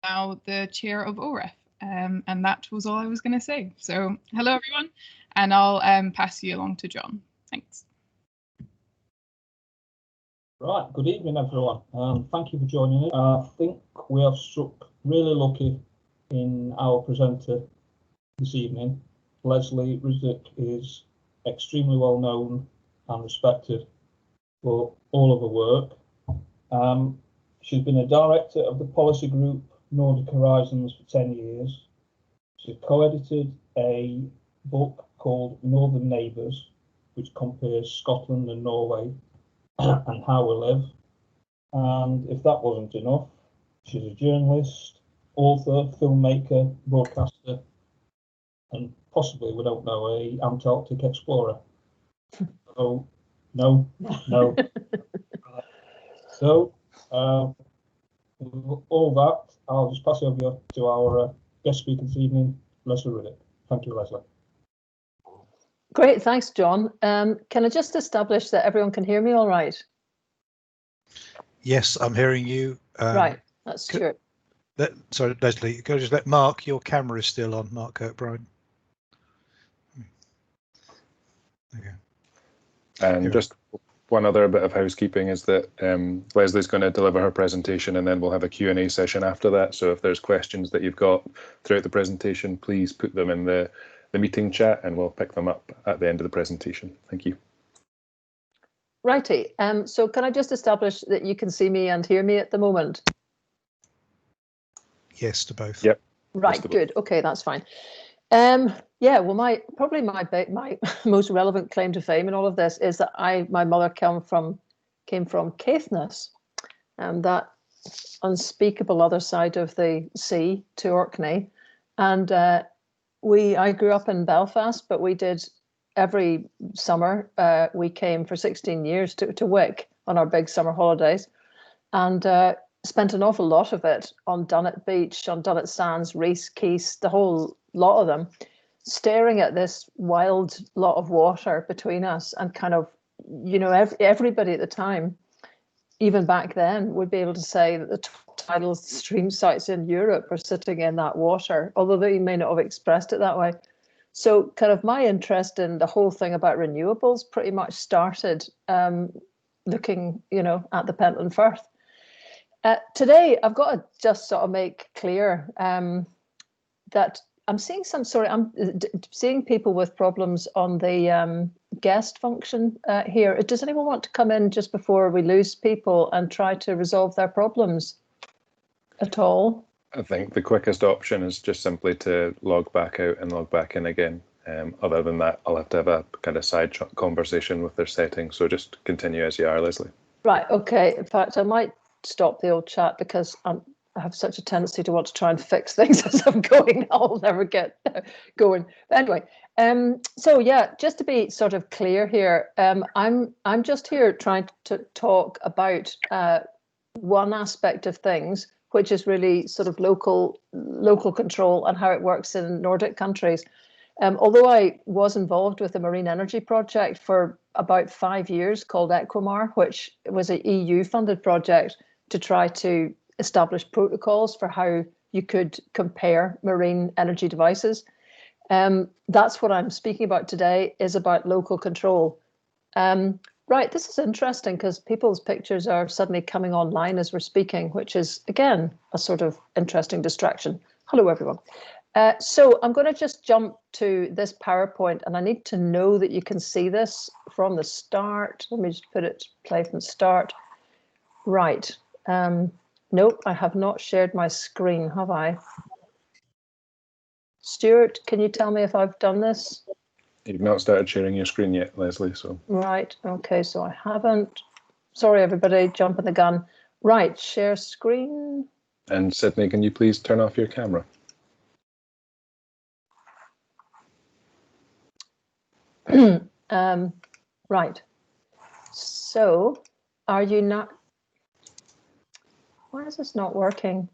now the chair of OREF, and that was all I was going to say. So hello everyone, and I'll pass you along to John. Thanks. Right, good evening everyone. Thank you for joining us. I think we have struck really lucky in our presenter this evening. Lesley Riddoch is extremely well known and respected for all of her work. She's been a director of the policy group Nordic Horizons for 10 years. She co-edited a book called Northern Neighbours, which compares Scotland and Norway and how we live. And if that wasn't enough, she's a journalist, author, filmmaker, broadcaster, and possibly, we don't know, a Antarctic explorer. So, no. So, with all that, I'll just pass over to our guest speaker this evening, Lesley Riddoch. Thank you, Lesley. Great, thanks, John. Can I just establish that everyone can hear me all right? Yes, I'm hearing you. Right, that's true. Sorry, Lesley, can I just let Mark, your camera is still on, Mark Kirkbride. Okay. And just one other bit of housekeeping is that Lesley's going to deliver her presentation and then we'll have a Q&A session after that. So if there's questions that you've got throughout the presentation, please put them in the meeting chat and we'll pick them up at the end of the presentation. Thank you. Righty, so can I just establish that you can see me and hear me at the moment? Yes to both. Yep. Right, good. Okay, that's fine. Yeah, well, probably my most relevant claim to fame in all of this is that my mother came from Caithness, and that unspeakable other side of the sea to Orkney, and I grew up in Belfast, but we did every summer. We came for 16 years to Wick on our big summer holidays, and spent an awful lot of it on Dunnet Beach, on Dunnet Sands, Rees, Keys, the whole lot of them, staring at this wild lot of water between us, and kind of, you know, everybody at the time, even back then, would be able to say that the top tidal stream sites in Europe are sitting in that water, although they may not have expressed it that way. So kind of my interest in the whole thing about renewables pretty much started looking, you know, at the Pentland Firth. Today, I've got to just sort of make clear that I'm seeing I'm seeing people with problems on the guest function here. Does anyone want to come in just before we lose people and try to resolve their problems at all? I think the quickest option is just simply to log back out and log back in again. Other than that, I'll have to have a kind of side conversation with their settings. So just continue as you are, Lesley. Right. Okay. In fact, I might stop the old chat because I have such a tendency to want to try and fix things as I'm going. I'll never get going. But anyway, so yeah, just to be sort of clear here, I'm just here trying to talk about one aspect of things, which is really sort of local control and how it works in Nordic countries. Although I was involved with a marine energy project for about 5 years called Equimar, which was an EU-funded project to try to establish protocols for how you could compare marine energy devices. That's what I'm speaking about today, is about local control. Right, this is interesting because people's pictures are suddenly coming online as we're speaking, which is, again, a sort of interesting distraction. Hello, everyone. So I'm going to just jump to this PowerPoint, and I need to know that you can see this from the start. Let me just play from the start. Right. Nope, I have not shared my screen, have I? Stuart, can you tell me if I've done this? You've not started sharing your screen yet, Lesley. So right, okay, so I haven't. Sorry, everybody, jumping the gun. Right, share screen. And Sydney, can you please turn off your camera? Right. So, are you not? Why is this not working?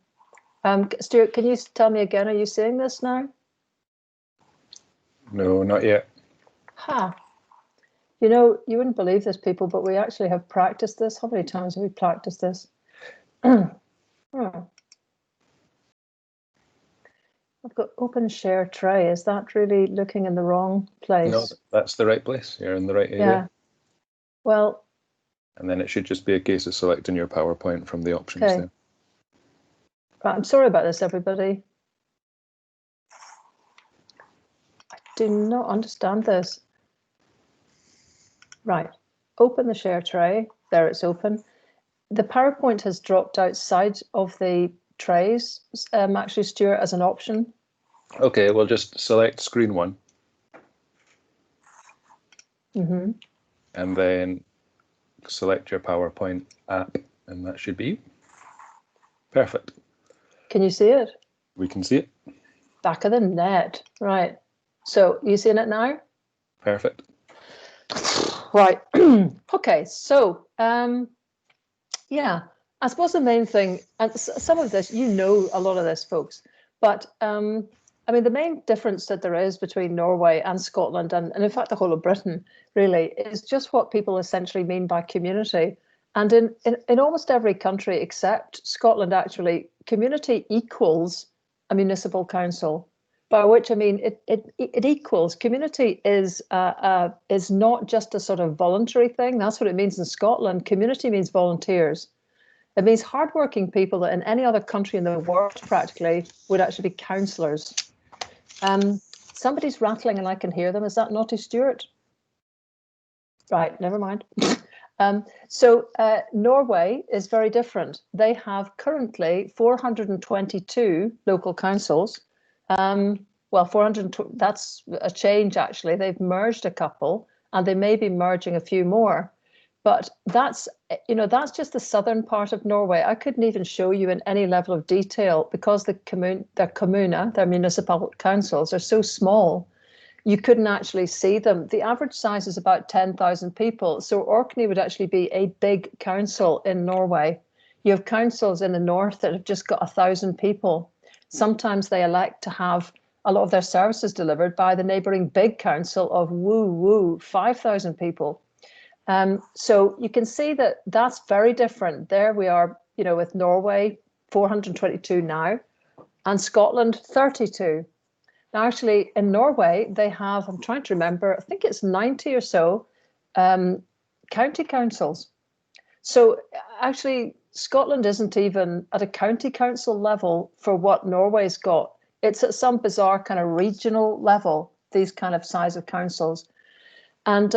Stuart, can you tell me again? Are you seeing this now? No, not yet. Ha. You know, you wouldn't believe this, people, but we actually have practiced this. How many times have we practiced this? got open share tray. Is that really looking in the wrong place? No, that's the right place. You're in the right area. Yeah. Well. And then it should just be a case of selecting your PowerPoint from the options Okay. there. Right, I'm sorry about this, everybody. I do not understand this. Right, open the share tray. There, it's open. The PowerPoint has dropped outside of the trays, actually, Stuart, as an option. Okay, we'll just select screen 1. Mm-hmm. And then select your PowerPoint app, and that should be perfect. Can you see it? We can see it. Back of the net. Right. So you seeing it now? Perfect. Right. Okay. So yeah, I suppose the main thing, and some of this, you know, a lot of this, folks, but I mean, the main difference that there is between Norway and Scotland, and in fact the whole of Britain, really, is just what people essentially mean by community. And in almost every country except Scotland, actually, community equals a municipal council. By which I mean it equals. Community is not just a sort of voluntary thing. That's what it means in Scotland. Community means volunteers. It means hardworking people that in any other country in the world practically would actually be councillors. Somebody's rattling and I can hear them. Is that Naughty Stuart? Right, never mind. So Norway is very different. They have currently 422 local councils. Well, 420, that's a change, actually. They've merged a couple and they may be merging a few more. But that's, you know, that's just the southern part of Norway. I couldn't even show you in any level of detail because their kommuna, their municipal councils, are so small. You couldn't actually see them. The average size is about 10,000 people. So Orkney would actually be a big council in Norway. You have councils in the north that have just got 1,000 people. Sometimes they elect to have a lot of their services delivered by the neighbouring big council of 5,000 people. So you can see that that's very different. There we are, you know, with Norway, 422 now, and Scotland, 32. Now, actually, in Norway, they have, I'm trying to remember, I think it's 90 or so county councils. So actually, Scotland isn't even at a county council level for what Norway's got. It's at some bizarre kind of regional level, these kind of size of councils. And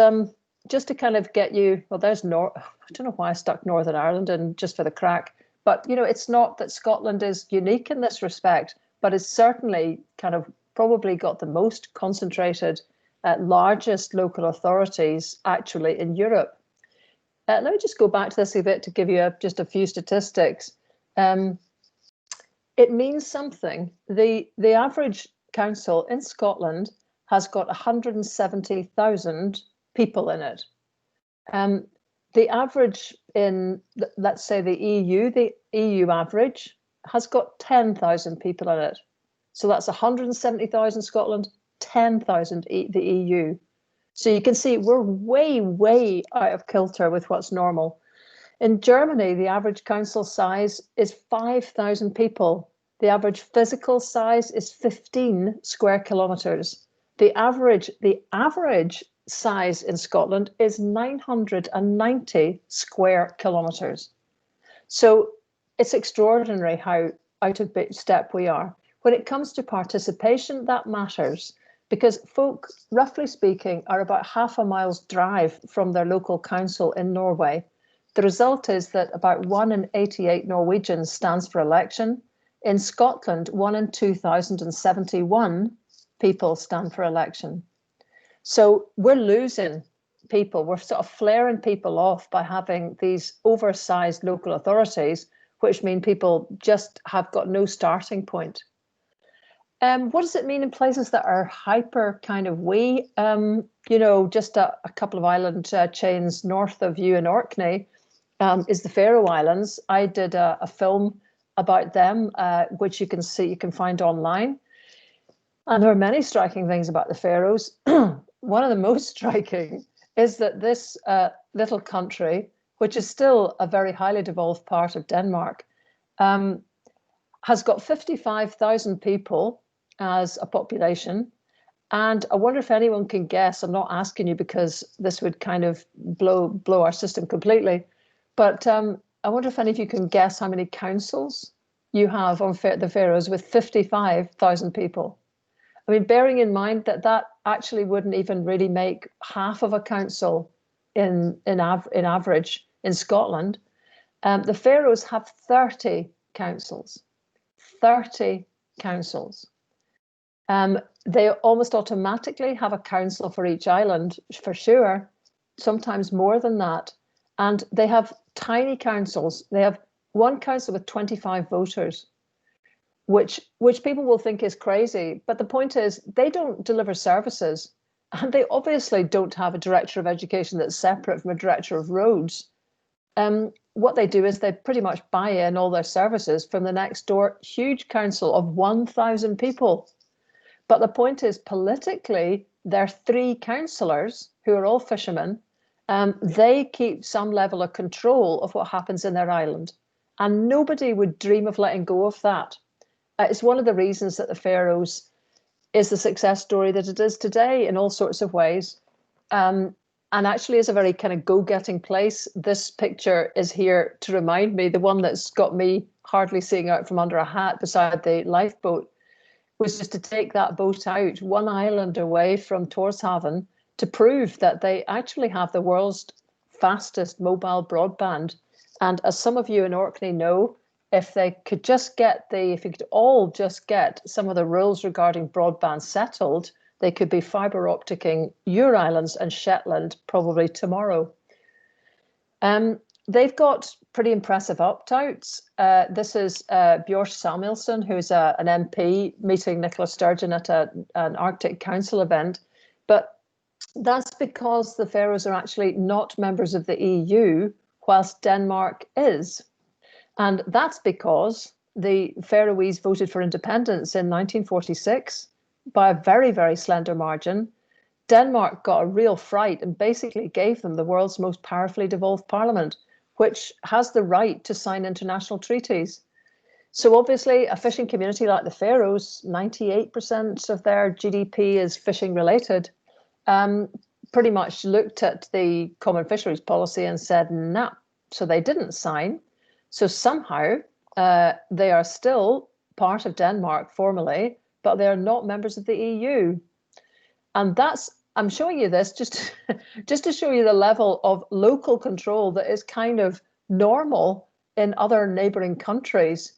just to kind of get you, well, there's I don't know why I stuck Northern Ireland in just for the crack, but, you know, it's not that Scotland is unique in this respect, but it's certainly kind of probably got the most concentrated, largest local authorities actually in Europe. Let me just go back to this a bit to give you just a few statistics. It means something. The average council in Scotland has got 170,000 people in it. The average in, let's say, the EU average has got 10,000 people in it. So that's 170,000 Scotland, 10,000 the EU. So you can see we're way, way out of kilter with what's normal. In Germany, the average council size is 5,000 people. The average physical size is 15 square kilometres. The average size in Scotland is 990 square kilometres. So it's extraordinary how out of step we are. When it comes to participation, that matters because folk, roughly speaking, are about half a mile's drive from their local council in Norway. The result is that about 1 in 88 Norwegians stands for election. In Scotland, 1 in 2,071 people stand for election. So we're losing people. We're sort of flaring people off by having these oversized local authorities, which mean people just have got no starting point. What does it mean in places that are hyper kind of wee? You know, just a couple of island chains north of you in Orkney is the Pharaoh Islands. I did a film about them, which you can find online. And there are many striking things about the Faroes. One of the most striking is that this little country, which is still a very highly devolved part of Denmark, has got 55,000 people. as a population. And I wonder if anyone can guess, I'm not asking you because this would kind of blow our system completely, but I wonder if any of you can guess how many councils you have on the Faroes with 55,000 people. I mean, bearing in mind that that actually wouldn't even really make half of a council in average in Scotland. The Faroes have 30 councils. 30 councils. They almost automatically have a council for each island, for sure, sometimes more than that. And they have tiny councils. They have one council with 25 voters, which people will think is crazy. But the point is, they don't deliver services. And they obviously don't have a director of education that's separate from a director of roads. What they do is they pretty much buy in all their services from the next door huge council of 1,000 people. But the point is, politically, their 3 councillors, who are all fishermen, they keep some level of control of what happens in their island. And nobody would dream of letting go of that. It's one of the reasons that the Faroes is the success story that it is today in all sorts of ways. And actually is a very kind of go-getting place. This picture is here to remind me, the one that's got me hardly seeing out from under a hat beside the lifeboat, was just to take that boat out 1 island away from Tórshavn to prove that they actually have the world's fastest mobile broadband. And as some of you in Orkney know, if they could just get if you could all just get some of the rules regarding broadband settled, they could be fibre opticing your islands and Shetland probably tomorrow. They've got pretty impressive opt-outs. This is Björn Samuelsson, who's an MP meeting Nicola Sturgeon at an Arctic Council event. But that's because the Faroes are actually not members of the EU, whilst Denmark is. And that's because the Faroese voted for independence in 1946 by a very, very slender margin. Denmark got a real fright and basically gave them the world's most powerfully devolved parliament, which has the right to sign international treaties. So obviously a fishing community like the Faroes, 98% of their GDP is fishing related, pretty much looked at the common fisheries policy and said, nah. So they didn't sign. So somehow they are still part of Denmark formally, but they are not members of the EU. And I'm showing you this just to show you the level of local control that is kind of normal in other neighbouring countries,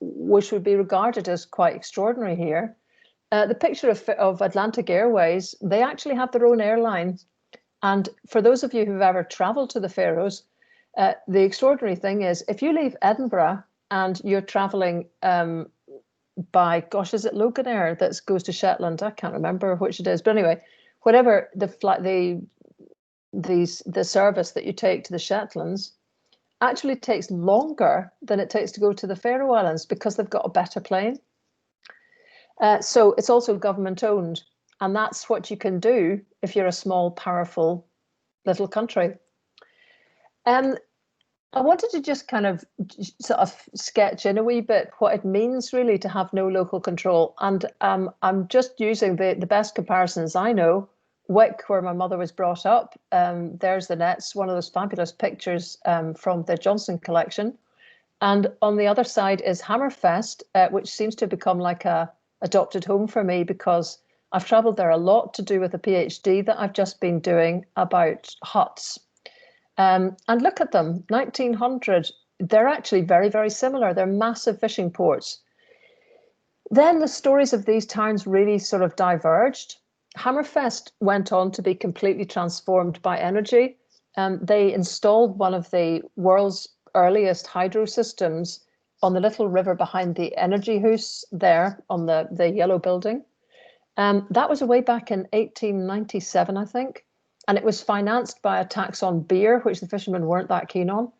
which would be regarded as quite extraordinary here. The picture of Atlantic Airways, they actually have their own airline. And for those of you who've ever travelled to the Faroes, the extraordinary thing is if you leave Edinburgh and you're travelling by, gosh, is it Loganair that goes to Shetland? I can't remember which it is, but anyway, whatever the service that you take to the Shetlands actually takes longer than it takes to go to the Faroe Islands because they've got a better plane. So it's also government owned, and that's what you can do if you're a small, powerful little country. I wanted to just kind of sort of sketch in a wee bit what it means really to have no local control. And I'm just using the best comparisons I know. Wick, where my mother was brought up, there's the nets, one of those fabulous pictures from the Johnson collection. And on the other side is Hammerfest, which seems to have become like a adopted home for me because I've travelled there a lot to do with a PhD that I've just been doing about huts. And look at them, 1900, they're actually very, very similar. They're massive fishing ports. Then the stories of these towns really sort of diverged. Hammerfest went on to be completely transformed by energy. They installed one of the world's earliest hydro systems on the little river behind the energy house there on the yellow building. That was way back in 1897, I think. And it was financed by a tax on beer, which the fishermen weren't that keen on.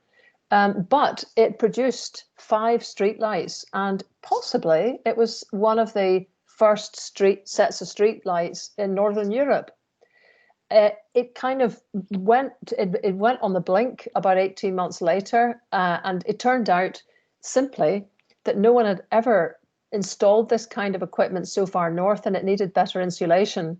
But it produced 5 streetlights, and possibly it was one of the first sets of streetlights in Northern Europe. It kind of went on the blink about 18 months later, and it turned out simply that no one had ever installed this kind of equipment so far north and it needed better insulation.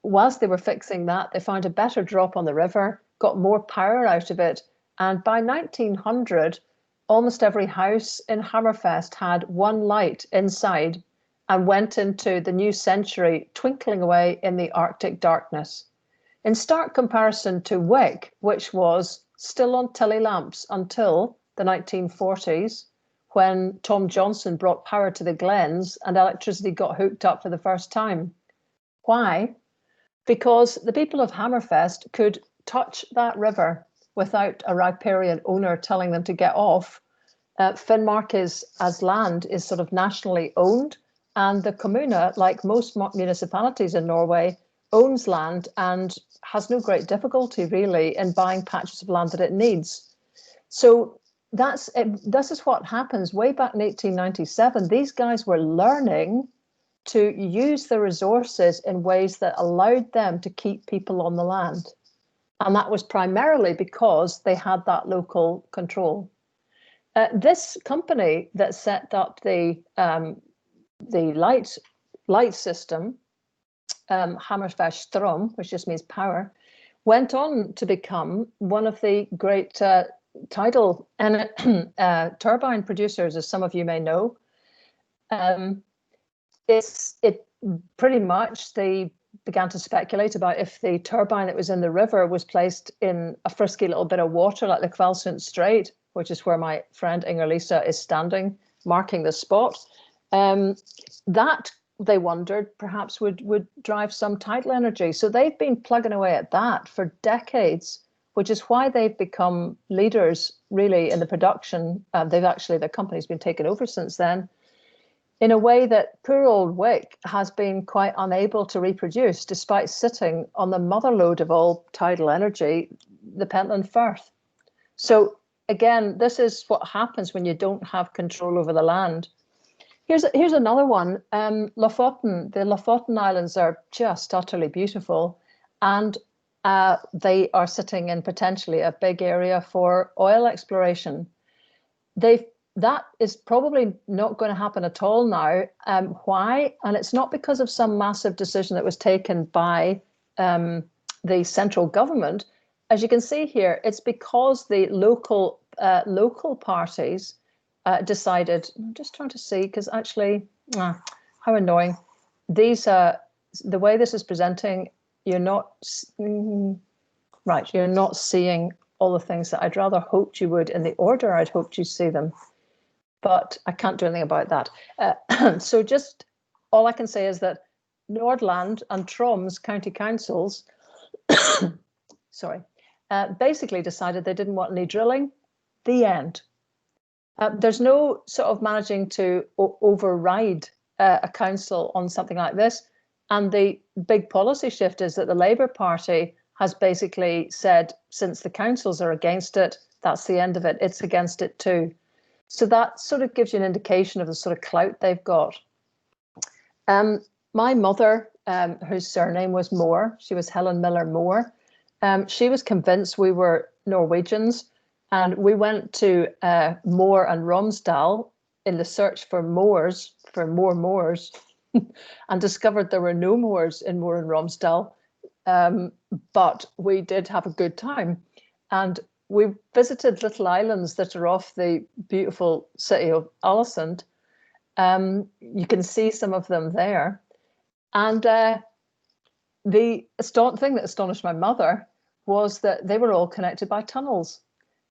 Whilst they were fixing that, they found a better drop on the river, got more power out of it. And by 1900, almost every house in Hammerfest had one light inside and went into the new century twinkling away in the Arctic darkness. In stark comparison to Wick, which was still on tilly lamps until the 1940s, when Tom Johnson brought power to the glens and electricity got hooked up for the first time. Why? Because the people of Hammerfest could touch that river without a riparian owner telling them to get off. Finnmark as land is sort of nationally owned, and the kommune, like most municipalities in Norway, owns land and has no great difficulty really in buying patches of land that it needs. So this is what happens. Way back in 1897, these guys were learning to use the resources in ways that allowed them to keep people on the land. And that was primarily because they had that local control. This company that set up the light system, Hammerfest Strom, which just means power, went on to become one of the great tidal turbine producers, as some of you may know. It pretty much, they began to speculate about if the turbine that was in the river was placed in a frisky little bit of water like the Kvalsund Strait, which is where my friend Inger-Lisa is standing, marking the spot. That, they wondered, perhaps would drive some tidal energy. So they've been plugging away at that for decades, which is why they've become leaders really in the production. The company's been taken over since then, in a way that poor old Wick has been quite unable to reproduce, despite sitting on the motherlode of all tidal energy, the Pentland Firth. So again, this is what happens when you don't have control over the land. Here's another one. Lofoten. The Lofoten Islands are just utterly beautiful, and they are sitting in potentially a big area for oil exploration. That is probably not going to happen at all now. Why? And it's not because of some massive decision that was taken by the central government. As you can see here, it's because the local parties decided. I'm just trying to see, because actually, how annoying. These the way this is presenting, you're not right. You're not seeing all the things that I'd rather hoped you would in the order I'd hoped you'd see them. But I can't do anything about that. So just all I can say is that Nordland and Trom's county councils, basically decided they didn't want any drilling. The end. There's no sort of managing to override a council on something like this. And the big policy shift is that the Labour Party has basically said, since the councils are against it, that's the end of it. It's against it too. So that sort of gives you an indication of the sort of clout they've got. My mother, whose surname was Moore, she was Helen Miller Moore, she was convinced we were Norwegians, and we went to Moore and Romsdal in the search for moors, for more moors, and discovered there were no moors in Moore and Romsdal, but we did have a good time. And we visited little islands that are off the beautiful city of Ålesund. You can see some of them there. And the thing that astonished my mother was that they were all connected by tunnels.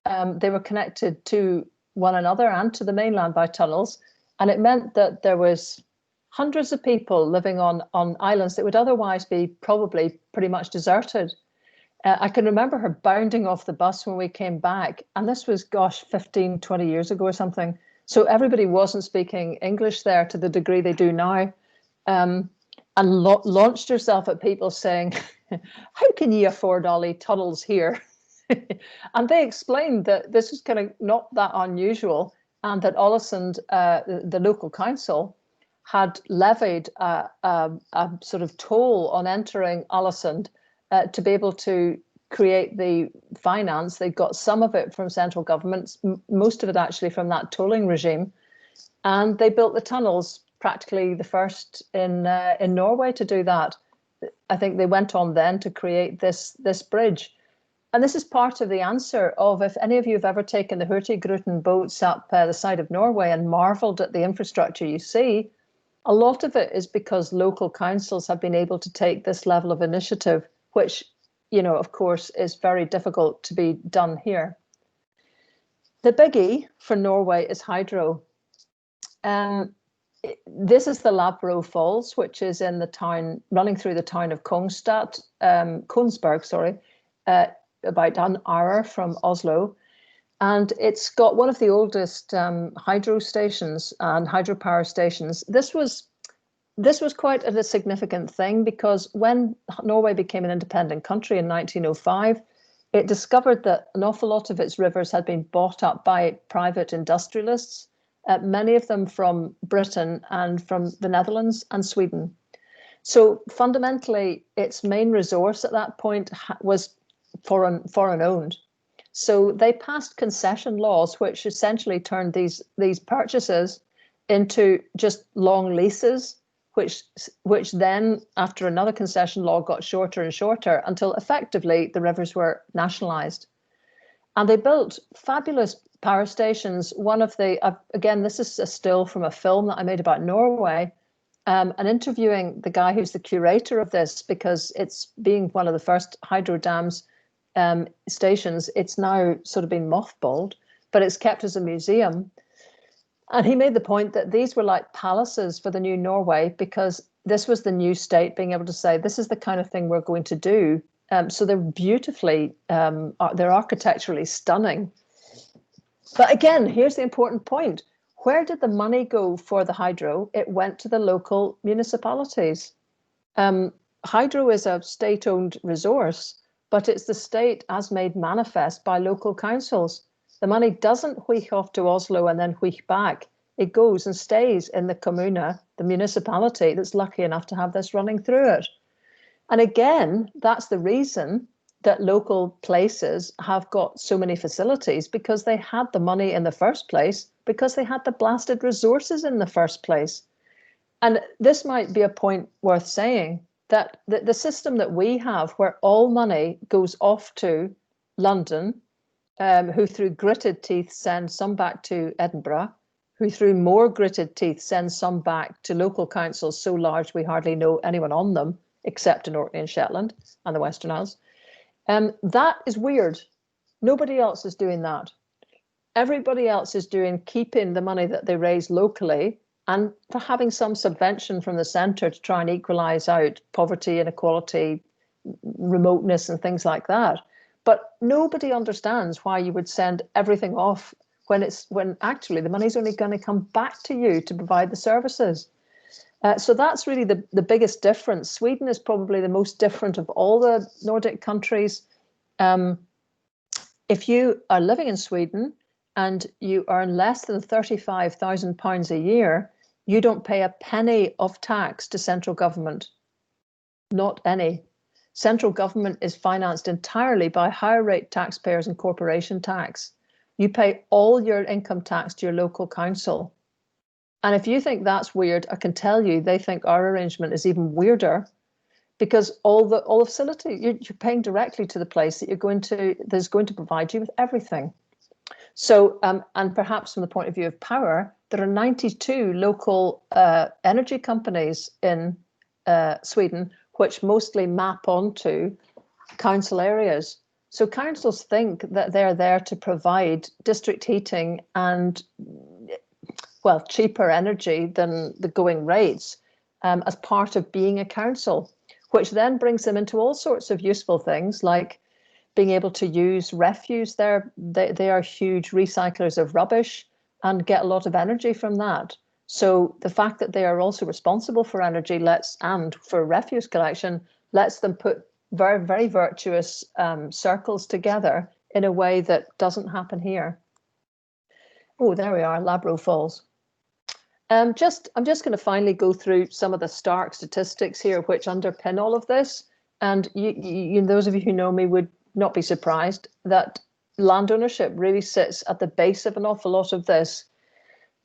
They were connected to one another and to the mainland by tunnels. And it meant that there was hundreds of people living on islands that would otherwise be probably pretty much deserted. I can remember her bounding off the bus when we came back, and this was, 15, 20 years ago or something. So everybody wasn't speaking English there to the degree they do now, and launched herself at people saying, how can you afford all the tunnels here? And they explained that this was kind of not that unusual, and that Ålesund, the local council, had levied a sort of toll on entering Ålesund, to be able to create the finance. They got some of it from central governments, most of it actually from that tolling regime, and they built the tunnels. practically the first in Norway to do that. I think they went on then to create this bridge. And this is part of the answer of, if any of you have ever taken the Hurtigruten boats up the side of Norway and marvelled at the infrastructure you see, a lot of it is because local councils have been able to take this level of initiative, which, you know, of course, is very difficult to be done here. The biggie for Norway is hydro. This is the Labro Falls, which is in the town, running through the town of Kongsberg, about an hour from Oslo. And it's got one of the oldest hydro stations and hydropower stations. This was quite a significant thing, because when Norway became an independent country in 1905, it discovered that an awful lot of its rivers had been bought up by private industrialists, many of them from Britain and from the Netherlands and Sweden. So fundamentally, its main resource at that point was foreign owned. So they passed concession laws, which essentially turned these purchases into just long leases, which then, after another concession law, got shorter and shorter until effectively the rivers were nationalised. And they built fabulous power stations. One of the, again, this is a still from a film that I made about Norway, and interviewing the guy who's the curator of this, because it's being one of the first hydro dams stations. It's now sort of been mothballed, but it's kept as a museum. And he made the point that these were like palaces for the new Norway, because this was the new state being able to say, this is the kind of thing we're going to do. So they're beautifully, they're architecturally stunning. But again, here's the important point. Where did the money go for the hydro? It went to the local municipalities. Hydro is a state-owned resource, but it's the state as made manifest by local councils. The money doesn't wheek off to Oslo and then wheek back. It goes and stays in the commune, the municipality that's lucky enough to have this running through it. And again, that's the reason that local places have got so many facilities, because they had the money in the first place, because they had the blasted resources in the first place. And this might be a point worth saying, that the system that we have, where all money goes off to London, who through gritted teeth send some back to Edinburgh, who through more gritted teeth send some back to local councils so large we hardly know anyone on them, except in Orkney and Shetland and the Western Isles. That is weird. Nobody else is doing that. Everybody else is keeping the money that they raise locally and for having some subvention from the centre to try and equalise out poverty, inequality, remoteness and things like that. But nobody understands why you would send everything off when actually the money's only going to come back to you to provide the services. So that's really the biggest difference. Sweden is probably the most different of all the Nordic countries. If you are living in Sweden and you earn less than £35,000 a year, you don't pay a penny of tax to central government. Not any. Central government is financed entirely by higher rate taxpayers and corporation tax. You pay all your income tax to your local council. And if you think that's weird, I can tell you they think our arrangement is even weirder, because all the facility, you're paying directly to the place that's going to provide you with everything. So, and perhaps from the point of view of power, there are 92 local energy companies in Sweden, which mostly map onto council areas. So councils think that they're there to provide district heating and, well, cheaper energy than the going rates as part of being a council, which then brings them into all sorts of useful things like being able to use refuse. They are huge recyclers of rubbish and get a lot of energy from that. So the fact that they are also responsible for energy and for refuse collection lets them put very, very virtuous circles together in a way that doesn't happen here. Oh, there we are, Labro Falls. I'm just going to finally go through some of the stark statistics here which underpin all of this. And you, those of you who know me would not be surprised that land ownership really sits at the base of an awful lot of this.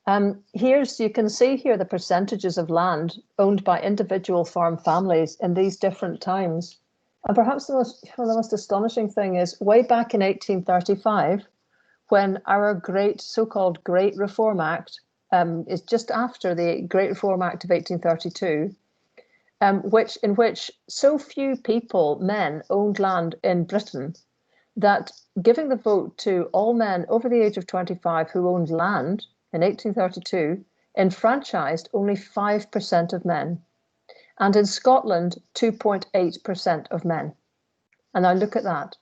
You can see here the percentages of land owned by individual farm families in these different times. And perhaps the most astonishing thing is way back in 1835, when our so-called Great Reform Act is just after the Great Reform Act of 1832, in which so few people, men, owned land in Britain, that giving the vote to all men over the age of 25 who owned land in 1832 enfranchised only 5% of men. And in Scotland, 2.8% of men. And now look at that.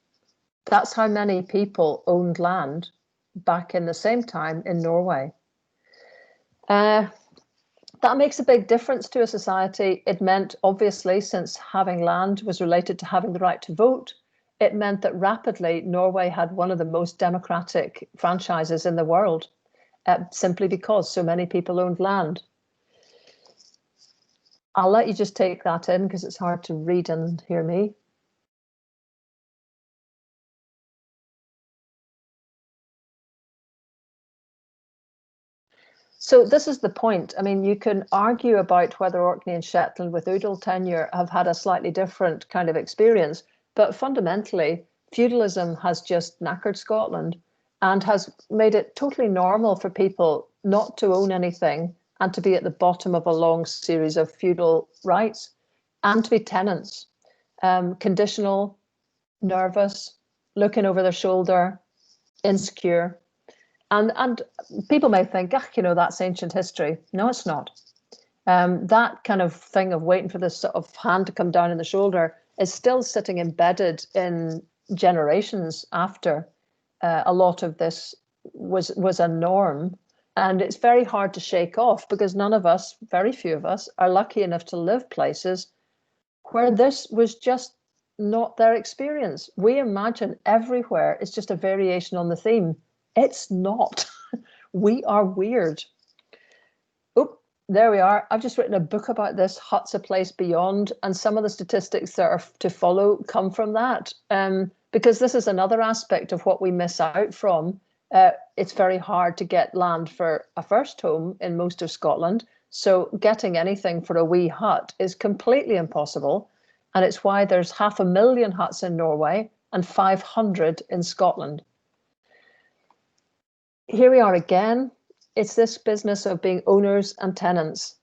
That's how many people owned land back in the same time in Norway. That makes a big difference to a society. It meant, obviously, since having land was related to having the right to vote, it meant that rapidly Norway had one of the most democratic franchises in the world, simply because so many people owned land. I'll let you just take that in because it's hard to read and hear me. So this is the point. I mean, you can argue about whether Orkney and Shetland with Udall tenure have had a slightly different kind of experience, but fundamentally, feudalism has just knackered Scotland and has made it totally normal for people not to own anything and to be at the bottom of a long series of feudal rights and to be tenants, conditional, nervous, looking over their shoulder, insecure. And people may think, that's ancient history. No, it's not. That kind of thing of waiting for this sort of hand to come down on the shoulder is still sitting embedded in generations after a lot of this was a norm. And it's very hard to shake off because none of us, very few of us, are lucky enough to live places where this was just not their experience. We imagine everywhere it's just a variation on the theme. It's not. We are weird. Oh, there we are. I've just written a book about this, Huts, a Place Beyond, and some of the statistics that are to follow come from that. Because this is another aspect of what we miss out from. It's very hard to get land for a first home in most of Scotland. So getting anything for a wee hut is completely impossible. And it's why there's 500,000 huts in Norway and 500 in Scotland. Here we are again. It's this business of being owners and tenants.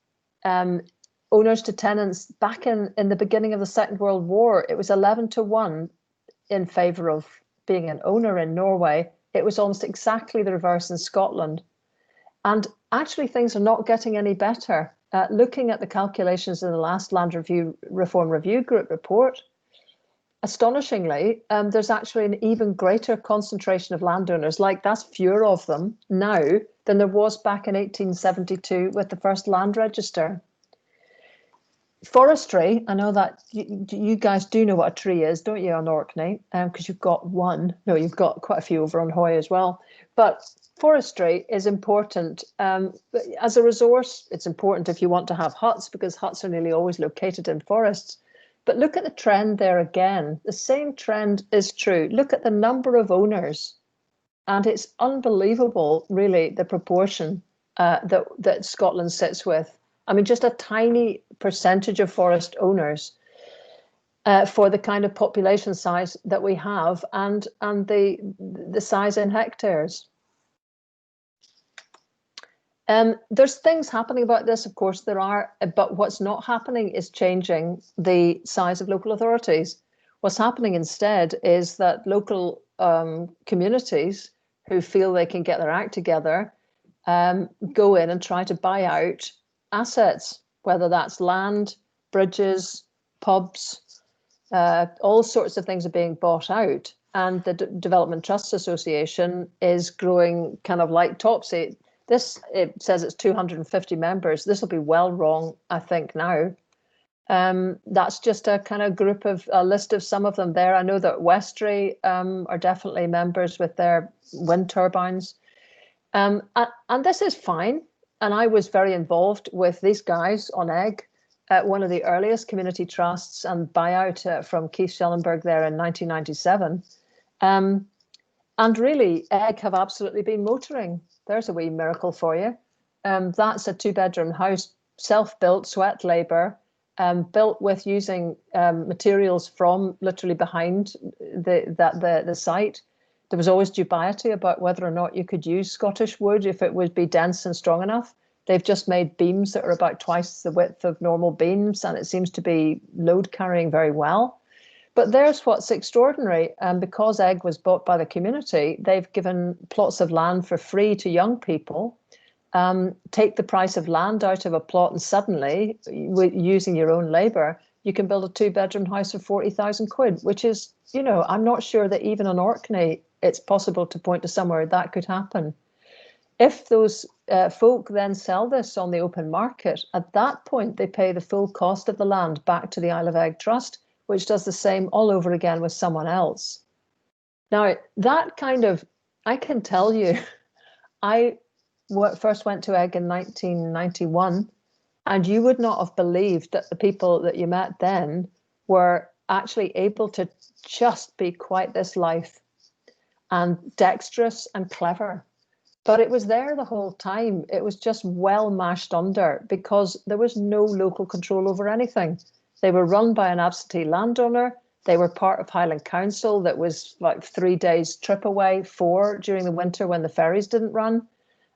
Owners to tenants, back in the beginning of the Second World War, it was 11-1 in favour of being an owner in Norway. It was almost exactly the reverse in Scotland. And actually things are not getting any better. Looking at the calculations in the last Land Reform Review Group report, astonishingly, there's actually an even greater concentration of landowners, like that's fewer of them now than there was back in 1872 with the first land register. Forestry, I know that you guys do know what a tree is, don't you, on Orkney? Because you've got one. No, you've got quite a few over on Hoy as well. But forestry is important. As a resource, it's important if you want to have huts, because huts are nearly always located in forests. But look at the trend there again. The same trend is true. Look at the number of owners. And it's unbelievable, really, the proportion that Scotland sits with. I mean, just a tiny percentage of forest owners for the kind of population size that we have and the size in hectares. There's things happening about this, of course there are, but what's not happening is changing the size of local authorities. What's happening instead is that local communities who feel they can get their act together go in and try to buy out assets, whether that's land, bridges, pubs, all sorts of things are being bought out. And the Development Trusts Association is growing kind of like topsy. It says it's 250 members. This will be well wrong, I think, now. That's just a kind of a list of some of them there. I know that Westray are definitely members with their wind turbines. And this is fine. And I was very involved with these guys on EGG at one of the earliest community trusts and buyout from Keith Schellenberg there in 1997. And really, EGG have absolutely been motoring. There's a wee miracle for you. that's a 2-bedroom house, self-built, sweat labour, built with using materials from literally behind the site. There was always dubiety about whether or not you could use Scottish wood if it would be dense and strong enough. They've just made beams that are about twice the width of normal beams, and it seems to be load carrying very well. But there's what's extraordinary. Because Egg was bought by the community, they've given plots of land for free to young people. Take the price of land out of a plot, and suddenly, using your own labour, you can build a 2-bedroom house for 40,000 quid, which is, you know, I'm not sure that even in Orkney it's possible to point to somewhere that could happen. If those folk then sell this on the open market, at that point they pay the full cost of the land back to the Isle of Egg Trust, which does the same all over again with someone else. Now, that kind of, I can tell you, I first went to Egg in 1991, and you would not have believed that the people that you met then were actually able to just be quite this life and dexterous and clever. But it was there the whole time. It was just well mashed under because there was no local control over anything. They were run by an absentee landowner. They were part of Highland Council that was like 3 days trip away, 4 during the winter when the ferries didn't run.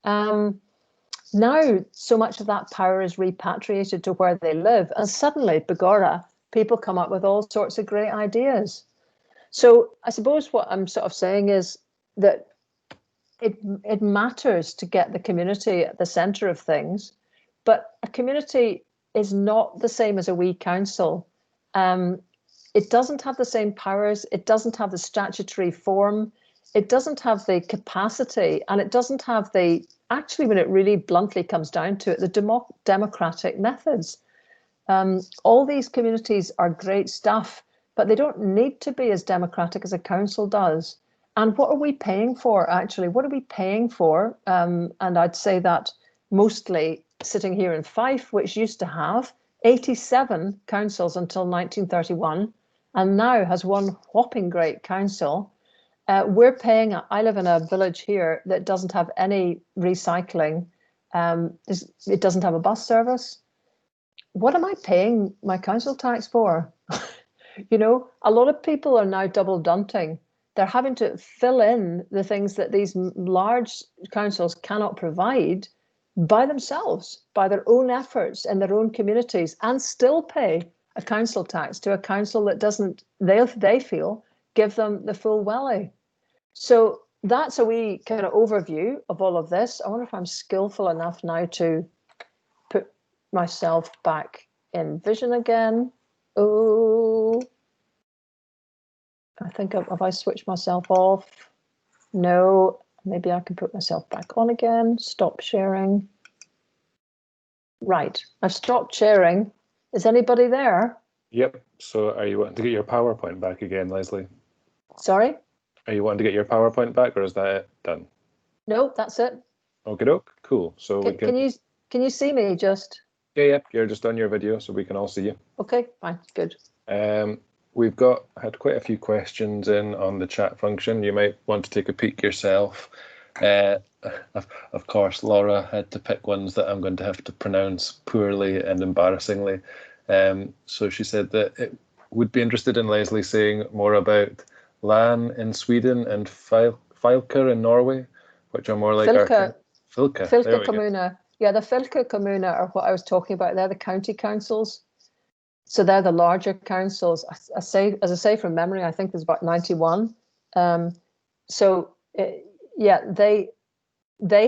Now, so much of that power is repatriated to where they live. And suddenly, begorra, people come up with all sorts of great ideas. So I suppose what I'm sort of saying is that it matters to get the community at the centre of things, but a community is not the same as a wee council. It doesn't have the same powers, it doesn't have the statutory form, it doesn't have the capacity, and it doesn't have the, actually when it really bluntly comes down to it, the democratic methods. All these communities are great stuff, but they don't need to be as democratic as a council does. And what are we paying for, actually? What are we paying for? And I'd say that mostly sitting here in Fife, which used to have 87 councils until 1931, and now has one whopping great council. We're paying, I live in a village here that doesn't have any recycling. It doesn't have a bus service. What am I paying my council tax for? You know, a lot of people are now double dunting. They're having to fill in the things that these large councils cannot provide by themselves, by their own efforts in their own communities, and still pay a council tax to a council that doesn't, they feel, give them the full welly. So that's a wee kind of overview of all of this. I wonder if I'm skillful enough now to put myself back in vision again. Oh, I think, have I switched myself off? No, maybe I can put myself back on again. Stop sharing. Right, I've stopped sharing. Is anybody there? Yep. So are you wanting to get your PowerPoint back again, Lesley? Sorry? Are you wanting to get your PowerPoint back, or is that it done? No, that's it. Okie doke. Cool. So Can you see me just? Yeah. You're just on your video, so we can all see you. Okay, fine, good. We've had quite a few questions in on the chat function. You might want to take a peek yourself. Of course, Laura had to pick ones that I'm going to have to pronounce poorly and embarrassingly. So she said that it would be interested in Lesley saying more about LAN in Sweden and Fylke in Norway, which are more like Fylke Kommune. Yeah, the Fylke Kommune are what I was talking about. They're the county councils. So they're the larger councils. As I say from memory, I think there's about 91. Yeah, they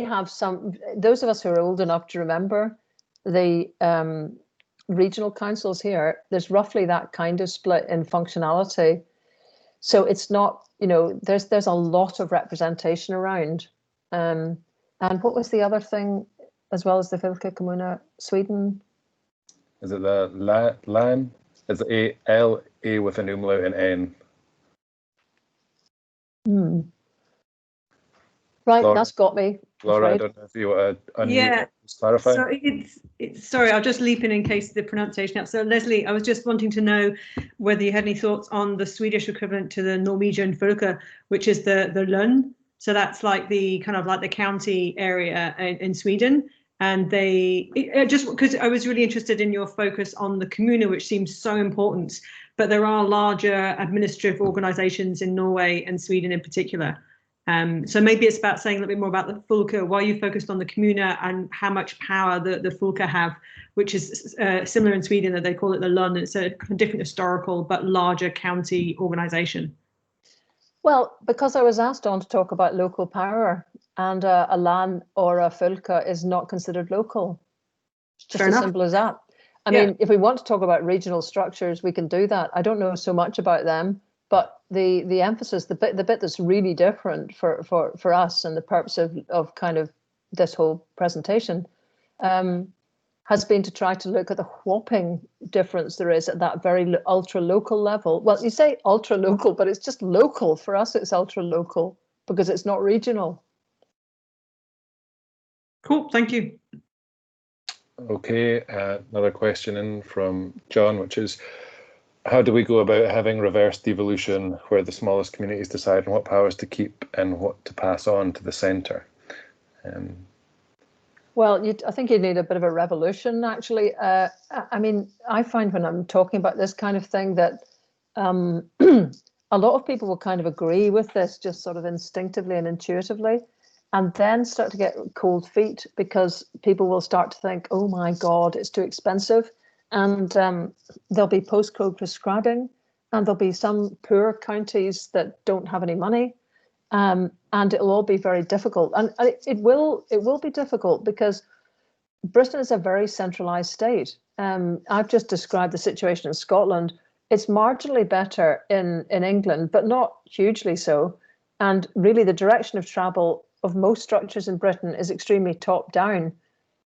have some. Those of us who are old enough to remember the regional councils here, there's roughly that kind of split in functionality. So it's not, you know, there's a lot of representation around. And what was the other thing, as well as the Fylke Kommune, Sweden? Is it the LAN? It's A-L-A with an umlaut and N. Right, Laura, that's got me. Laura, I don't know if you want to unmute, just clarify. So it's sorry, I'll just leap in case the pronunciation helps. So Lesley, I was just wanting to know whether you had any thoughts on the Swedish equivalent to the Norwegian Fylke, which is the Lund. So that's like the kind of like the county area in Sweden. And just because I was really interested in your focus on the commune, which seems so important, but there are larger administrative organisations in Norway and Sweden in particular. So maybe it's about saying a little bit more about the fylke, why you focused on the commune and how much power the fylke have, which is similar in Sweden, that they call it the Lund. It's a different historical but larger county organisation. Well, because I was asked on to talk about local power, and a land or a fylke is not considered local. It's just as simple as that. I mean, if we want to talk about regional structures, we can do that. I don't know so much about them, but the emphasis, the bit that's really different for us and the purpose of kind of this whole presentation has been to try to look at the whopping difference there is at that very ultra local level. Well, you say ultra local, but it's just local. For us, it's ultra local because it's not regional. Cool, thank you. Okay, another question in from John, which is, how do we go about having reverse devolution where the smallest communities decide on what powers to keep and what to pass on to the centre? Well, I think you need a bit of a revolution, actually. I mean, I find when I'm talking about this kind of thing that a lot of people will kind of agree with this just sort of instinctively and intuitively, and then start to get cold feet because people will start to think, oh my God, it's too expensive. And there'll be postcode prescribing, and there'll be some poor counties that don't have any money. And it'll all be very difficult. And it will be difficult because Britain is a very centralised state. I've just described the situation in Scotland. It's marginally better in England, but not hugely so. And really the direction of travel of most structures in Britain is extremely top down.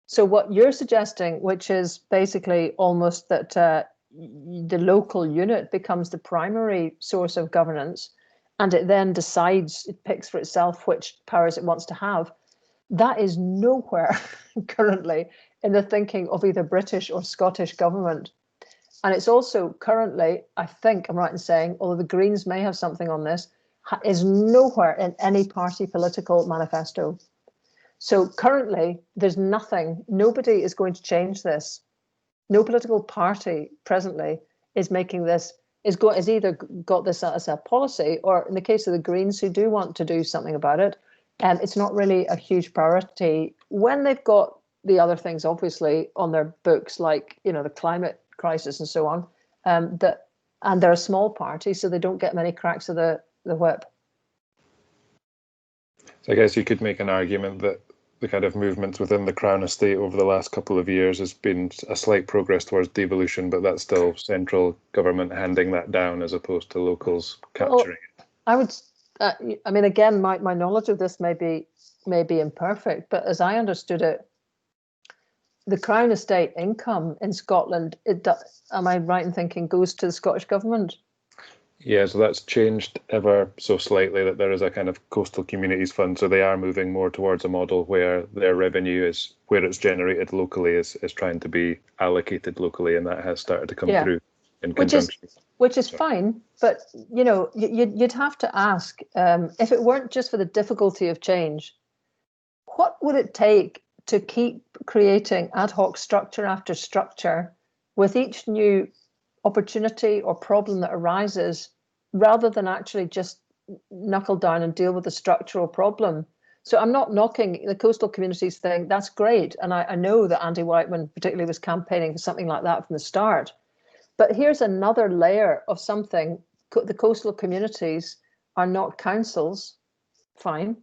So what you're suggesting, which is basically almost that the local unit becomes the primary source of governance, and it then decides, it picks for itself which powers it wants to have, that is nowhere currently in the thinking of either British or Scottish government. And it's also currently, I think I'm right in saying, although the Greens may have something on this, is nowhere in any party political manifesto. So currently, there's nothing, nobody is going to change this. No political party presently is making this, is either got this as a policy, or in the case of the Greens who do want to do something about it, it's not really a huge priority when they've got the other things obviously on their books, like, you know, the climate crisis and so on, and they're a small party, so they don't get many cracks of the whip. So I guess you could make an argument that the kind of movements within the Crown Estate over the last couple of years has been a slight progress towards devolution, but that's still central government handing that down as opposed to locals capturing it. I would, I mean, again, my knowledge of this may be imperfect, but as I understood it, the Crown Estate income in Scotland, am I right in thinking, goes to the Scottish government? Yeah, so that's changed ever so slightly, that there is a kind of coastal communities fund. So they are moving more towards a model where their revenue is, where it's generated locally, is trying to be allocated locally, and that has started to come through in conjunction. Which is fine, but you know, you'd have to ask, if it weren't just for the difficulty of change, what would it take to keep creating ad hoc structure after structure with each new opportunity or problem that arises, rather than actually just knuckle down and deal with the structural problem? So I'm not knocking the coastal communities thing. That's great. And I know that Andy Whiteman particularly was campaigning for something like that from the start. But here's another layer of something. The coastal communities are not councils. Fine.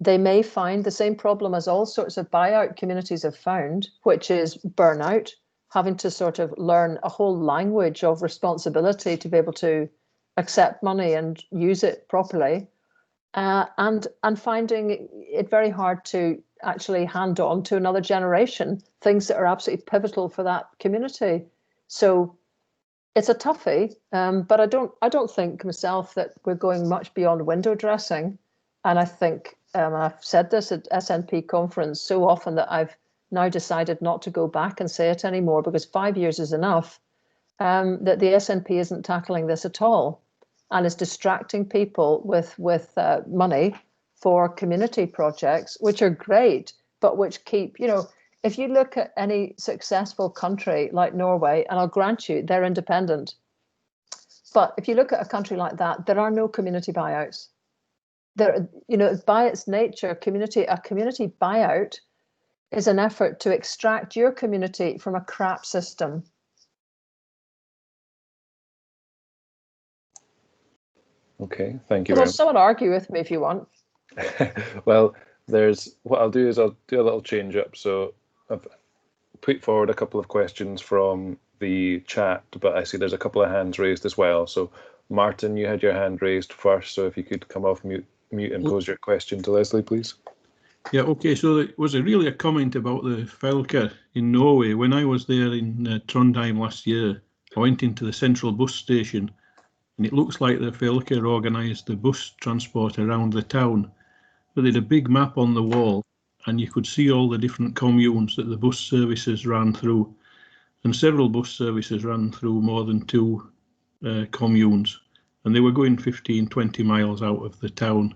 They may find the same problem as all sorts of buyout communities have found, which is burnout, having to sort of learn a whole language of responsibility to be able to accept money and use it properly, and finding it very hard to actually hand on to another generation things that are absolutely pivotal for that community. So it's a toughie, but I don't think myself that we're going much beyond window dressing. And I think I've said this at SNP conference so often that I've now decided not to go back and say it anymore, because 5 years is enough, that the SNP isn't tackling this at all and is distracting people with money for community projects, which are great, but which keep, if you look at any successful country like Norway, and I'll grant you they're independent, but if you look at a country like that, there are no community buyouts. There, by its nature, a community buyout is an effort to extract your community from a crap system. Okay, thank you. Well, someone argue with me if you want. Well, what I'll do is I'll do a little change up. So I've put forward a couple of questions from the chat, but I see there's a couple of hands raised as well. So Martin, you had your hand raised first, so if you could come off mute and pose your question to Lesley, please. Yeah, okay, so there was really a comment about the Fylke in Norway. When I was there in Trondheim last year, I went into the central bus station, and it looks like the Fylke organised the bus transport around the town. But they had a big map on the wall, and you could see all the different communes that the bus services ran through. And several bus services ran through more than 2 communes, and they were going 15, 20 miles out of the town.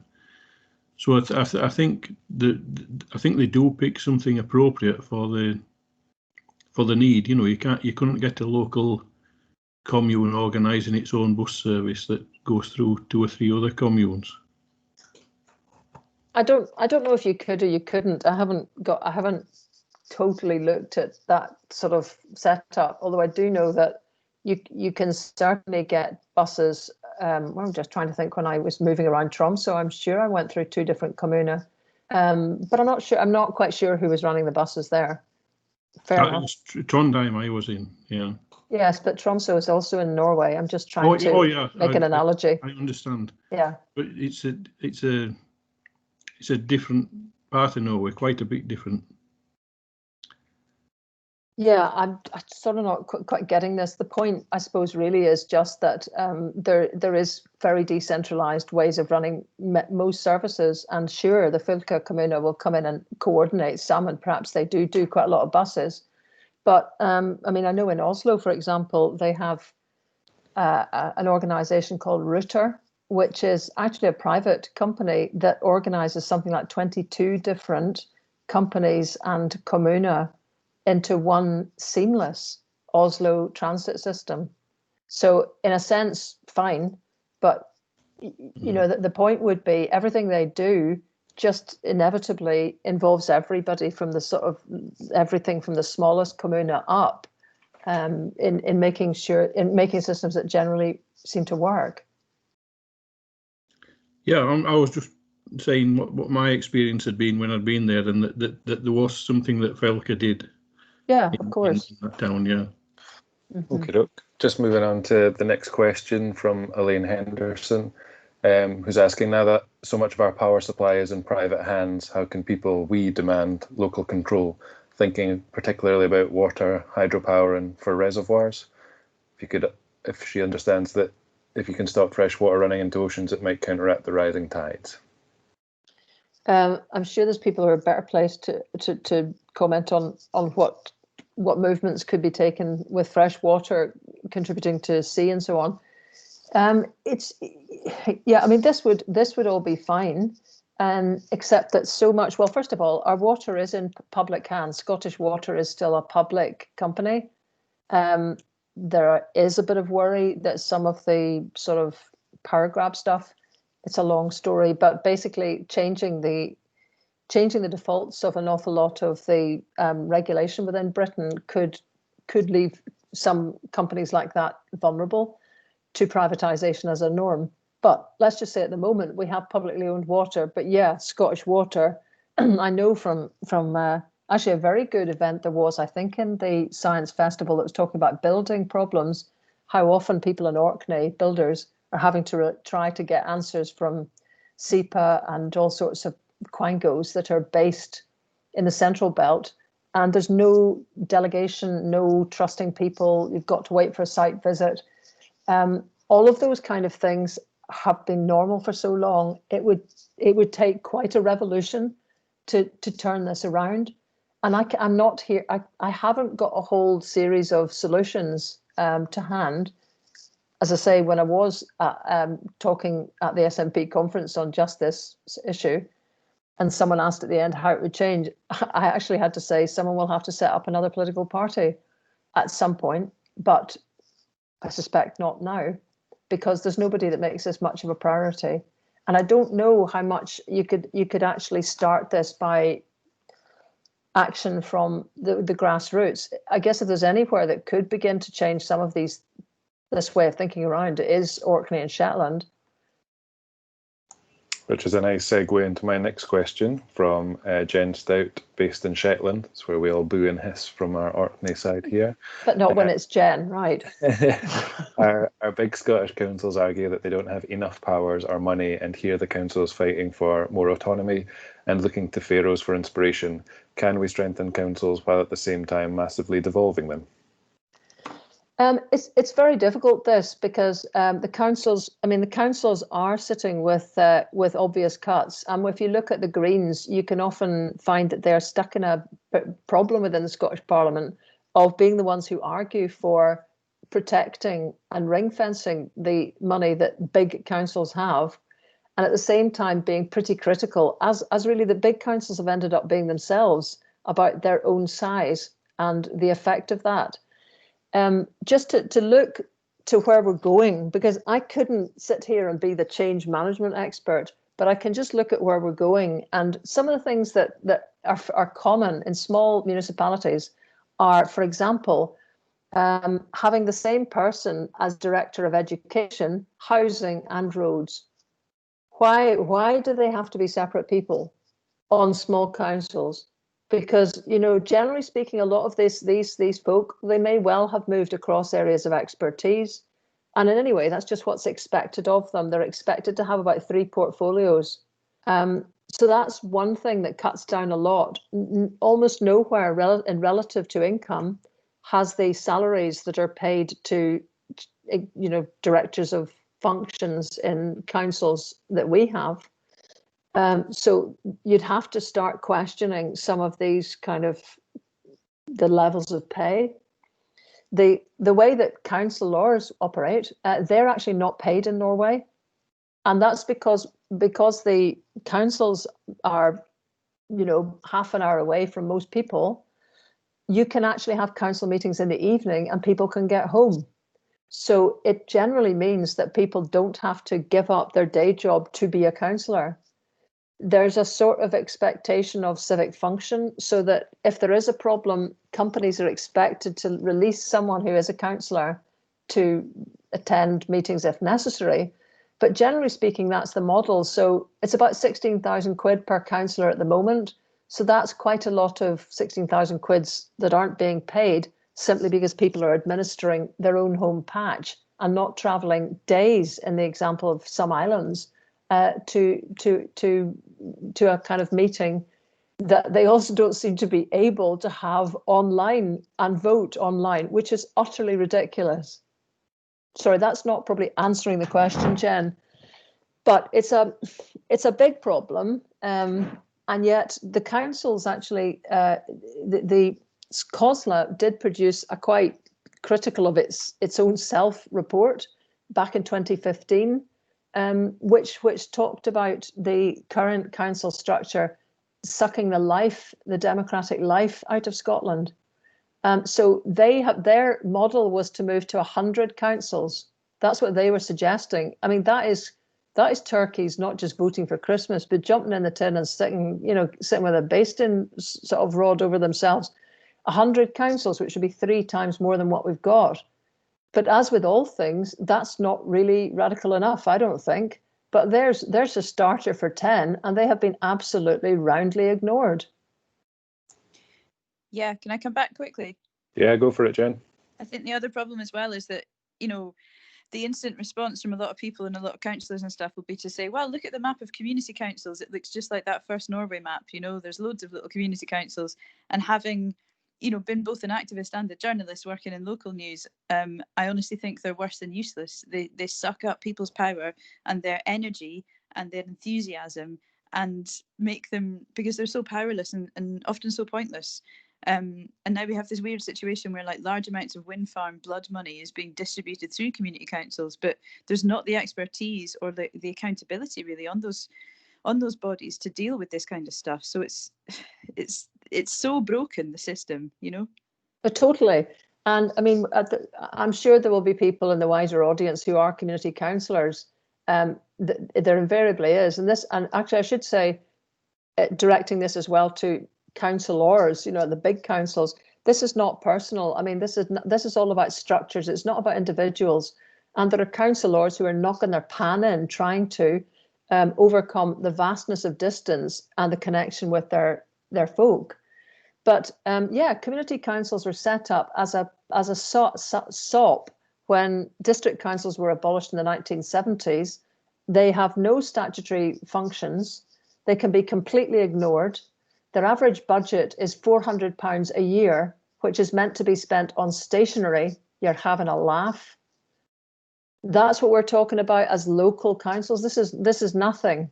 So I think they do pick something appropriate for the need. You couldn't get a local commune organising its own bus service that goes through 2 or 3 other communes. I don't know if you could or you couldn't. I haven't totally looked at that sort of setup, although I do know that you can certainly get buses. I'm just trying to think, when I was moving around Tromsø, I'm sure I went through 2 different communa, but I'm not quite sure who was running the buses there. Fair enough. Trondheim I was in, yeah. Yes, but Tromsø is also in Norway. I'm just trying to make an analogy. I understand. Yeah. But it's a different part of Norway, quite a bit different. Yeah, I'm sort of not quite getting this. The point, I suppose, really is just that there is very decentralised ways of running most services, and sure, the Fylke Kommune will come in and coordinate some, and perhaps they do quite a lot of buses. But I mean, I know in Oslo, for example, they have an organisation called Riddoch, which is actually a private company that organises something like 22 different companies and kommuner into one seamless Oslo transit system. So in a sense, fine, but the point would be everything they do just inevitably involves everybody, from the sort of everything from the smallest kommune up, in making systems that generally seem to work. Yeah, I was just saying what my experience had been when I'd been there, and that there was something that Fylke did. Yeah, of course. In that town, yeah. Mm-hmm. Okay, just moving on to the next question from Elaine Henderson, who's asking, now that so much of our power supply is in private hands, how can we demand local control? Thinking particularly about water, hydropower, and for reservoirs. If she understands that if you can stop fresh water running into oceans, it might counteract the rising tides. I'm sure there's people who are better placed to comment on what movements could be taken with fresh water contributing to sea and so on. I mean, this would all be fine, except that so much. Well, first of all, our water is in public hands. Scottish Water is still a public company. There is a bit of worry that some of the sort of power grab stuff, it's a long story, but basically changing the defaults of an awful lot of the regulation within Britain could leave some companies like that vulnerable to privatisation as a norm. But let's just say at the moment we have publicly owned water. But yeah, Scottish Water, I know from actually a very good event there was, I think, in the Science Festival that was talking about building problems, how often people in Orkney, builders, are having to try to get answers from SEPA and all sorts of quangos that are based in the central belt. And there's no delegation, no trusting people. You've got to wait for a site visit. All of those kind of things have been normal for so long. It would take quite a revolution to turn this around. And I'm not here. I haven't got a whole series of solutions to hand. As I say, when I was talking at the SNP conference on just this issue, and someone asked at the end how it would change, I actually had to say someone will have to set up another political party at some point, but I suspect not now, because there's nobody that makes this much of a priority. And I don't know how much you could actually start this by action from the grassroots. I guess if there's anywhere that could begin to change some of this way of thinking around, it is Orkney and Shetland. Which is a nice segue into my next question from Jen Stout, based in Shetland. It's where we all boo and hiss from our Orkney side here. But not when it's Jen, right? Our big Scottish councils argue that they don't have enough powers or money, and here the council is fighting for more autonomy and looking to Pharaohs for inspiration. Can we strengthen councils while at the same time massively devolving them? It's very difficult, this, because the councils are sitting with obvious cuts. And if you look at the Greens, you can often find that they're stuck in a problem within the Scottish Parliament of being the ones who argue for protecting and ring fencing the money that big councils have, and at the same time being pretty critical, as really the big councils have ended up being themselves, about their own size and the effect of that. Just to look to where we're going, because I couldn't sit here and be the change management expert, but I can just look at where we're going. And some of the things that are common in small municipalities are, for example, having the same person as Director of Education, Housing and Roads. Why do they have to be separate people on small councils? Because, generally speaking, a lot of these folk, they may well have moved across areas of expertise. And in any way, that's just what's expected of them. They're expected to have about 3 portfolios. So that's one thing that cuts down a lot. Almost nowhere in relative to income has the salaries that are paid to, directors of functions in councils that we have. So you'd have to start questioning some of these kind of the levels of pay. The way that councillors operate, they're actually not paid in Norway. And that's because the councils are, half an hour away from most people. You can actually have council meetings in the evening and people can get home. So it generally means that people don't have to give up their day job to be a councillor. There's a sort of expectation of civic function, so that if there is a problem, companies are expected to release someone who is a councillor to attend meetings if necessary. But generally speaking, that's the model. So it's about 16,000 quid per councillor at the moment. So that's quite a lot of 16,000 quids that aren't being paid simply because people are administering their own home patch and not travelling days, in the example of some islands, to a kind of meeting that they also don't seem to be able to have online and vote online, which is utterly ridiculous. Sorry, that's not probably answering the question, Jen, but it's a big problem. And yet the councils actually, the COSLA did produce a quite critical of its own self report back in 2015. Which talked about the current council structure sucking the democratic life out of Scotland. So their model was to move to 100 councils. That's what they were suggesting. I mean, that is turkeys not just voting for Christmas, but jumping in the tin and sitting with a basting sort of rod over themselves. 100 councils, which would be 3 times more than what we've got. But as with all things, that's not really radical enough, I don't think. But there's a starter for 10, and they have been absolutely roundly ignored. Yeah, can I come back quickly? Yeah, go for it, Jen. I think the other problem as well is that, the instant response from a lot of people and a lot of councillors and stuff will be to say, well, look at the map of community councils. It looks just like that first Norway map. There's loads of little community councils. And having been both an activist and a journalist working in local news, I honestly think they're worse than useless. They suck up people's power and their energy and their enthusiasm and make them, because they're so powerless and often so pointless. And now we have this weird situation where large amounts of wind farm blood money is being distributed through community councils, but there's not the expertise or the accountability really on those on those bodies to deal with this kind of stuff. So it's so broken, the system, you know. Totally. And I mean, I'm sure there will be people in the wider audience who are community councillors. There invariably is, and actually I should say, directing this as well to councillors, you know, the big councils. This is not personal. I mean, this is all about structures. It's not about individuals. And there are councillors who are knocking their pan in, trying to overcome the vastness of distance and the connection with their folk. But yeah, community councils were set up as a SOP when district councils were abolished in the 1970s. They have no statutory functions. They can be completely ignored. Their average budget is £400 a year, which is meant to be spent on stationery. You're having a laugh. That's what we're talking about as local councils. This is nothing.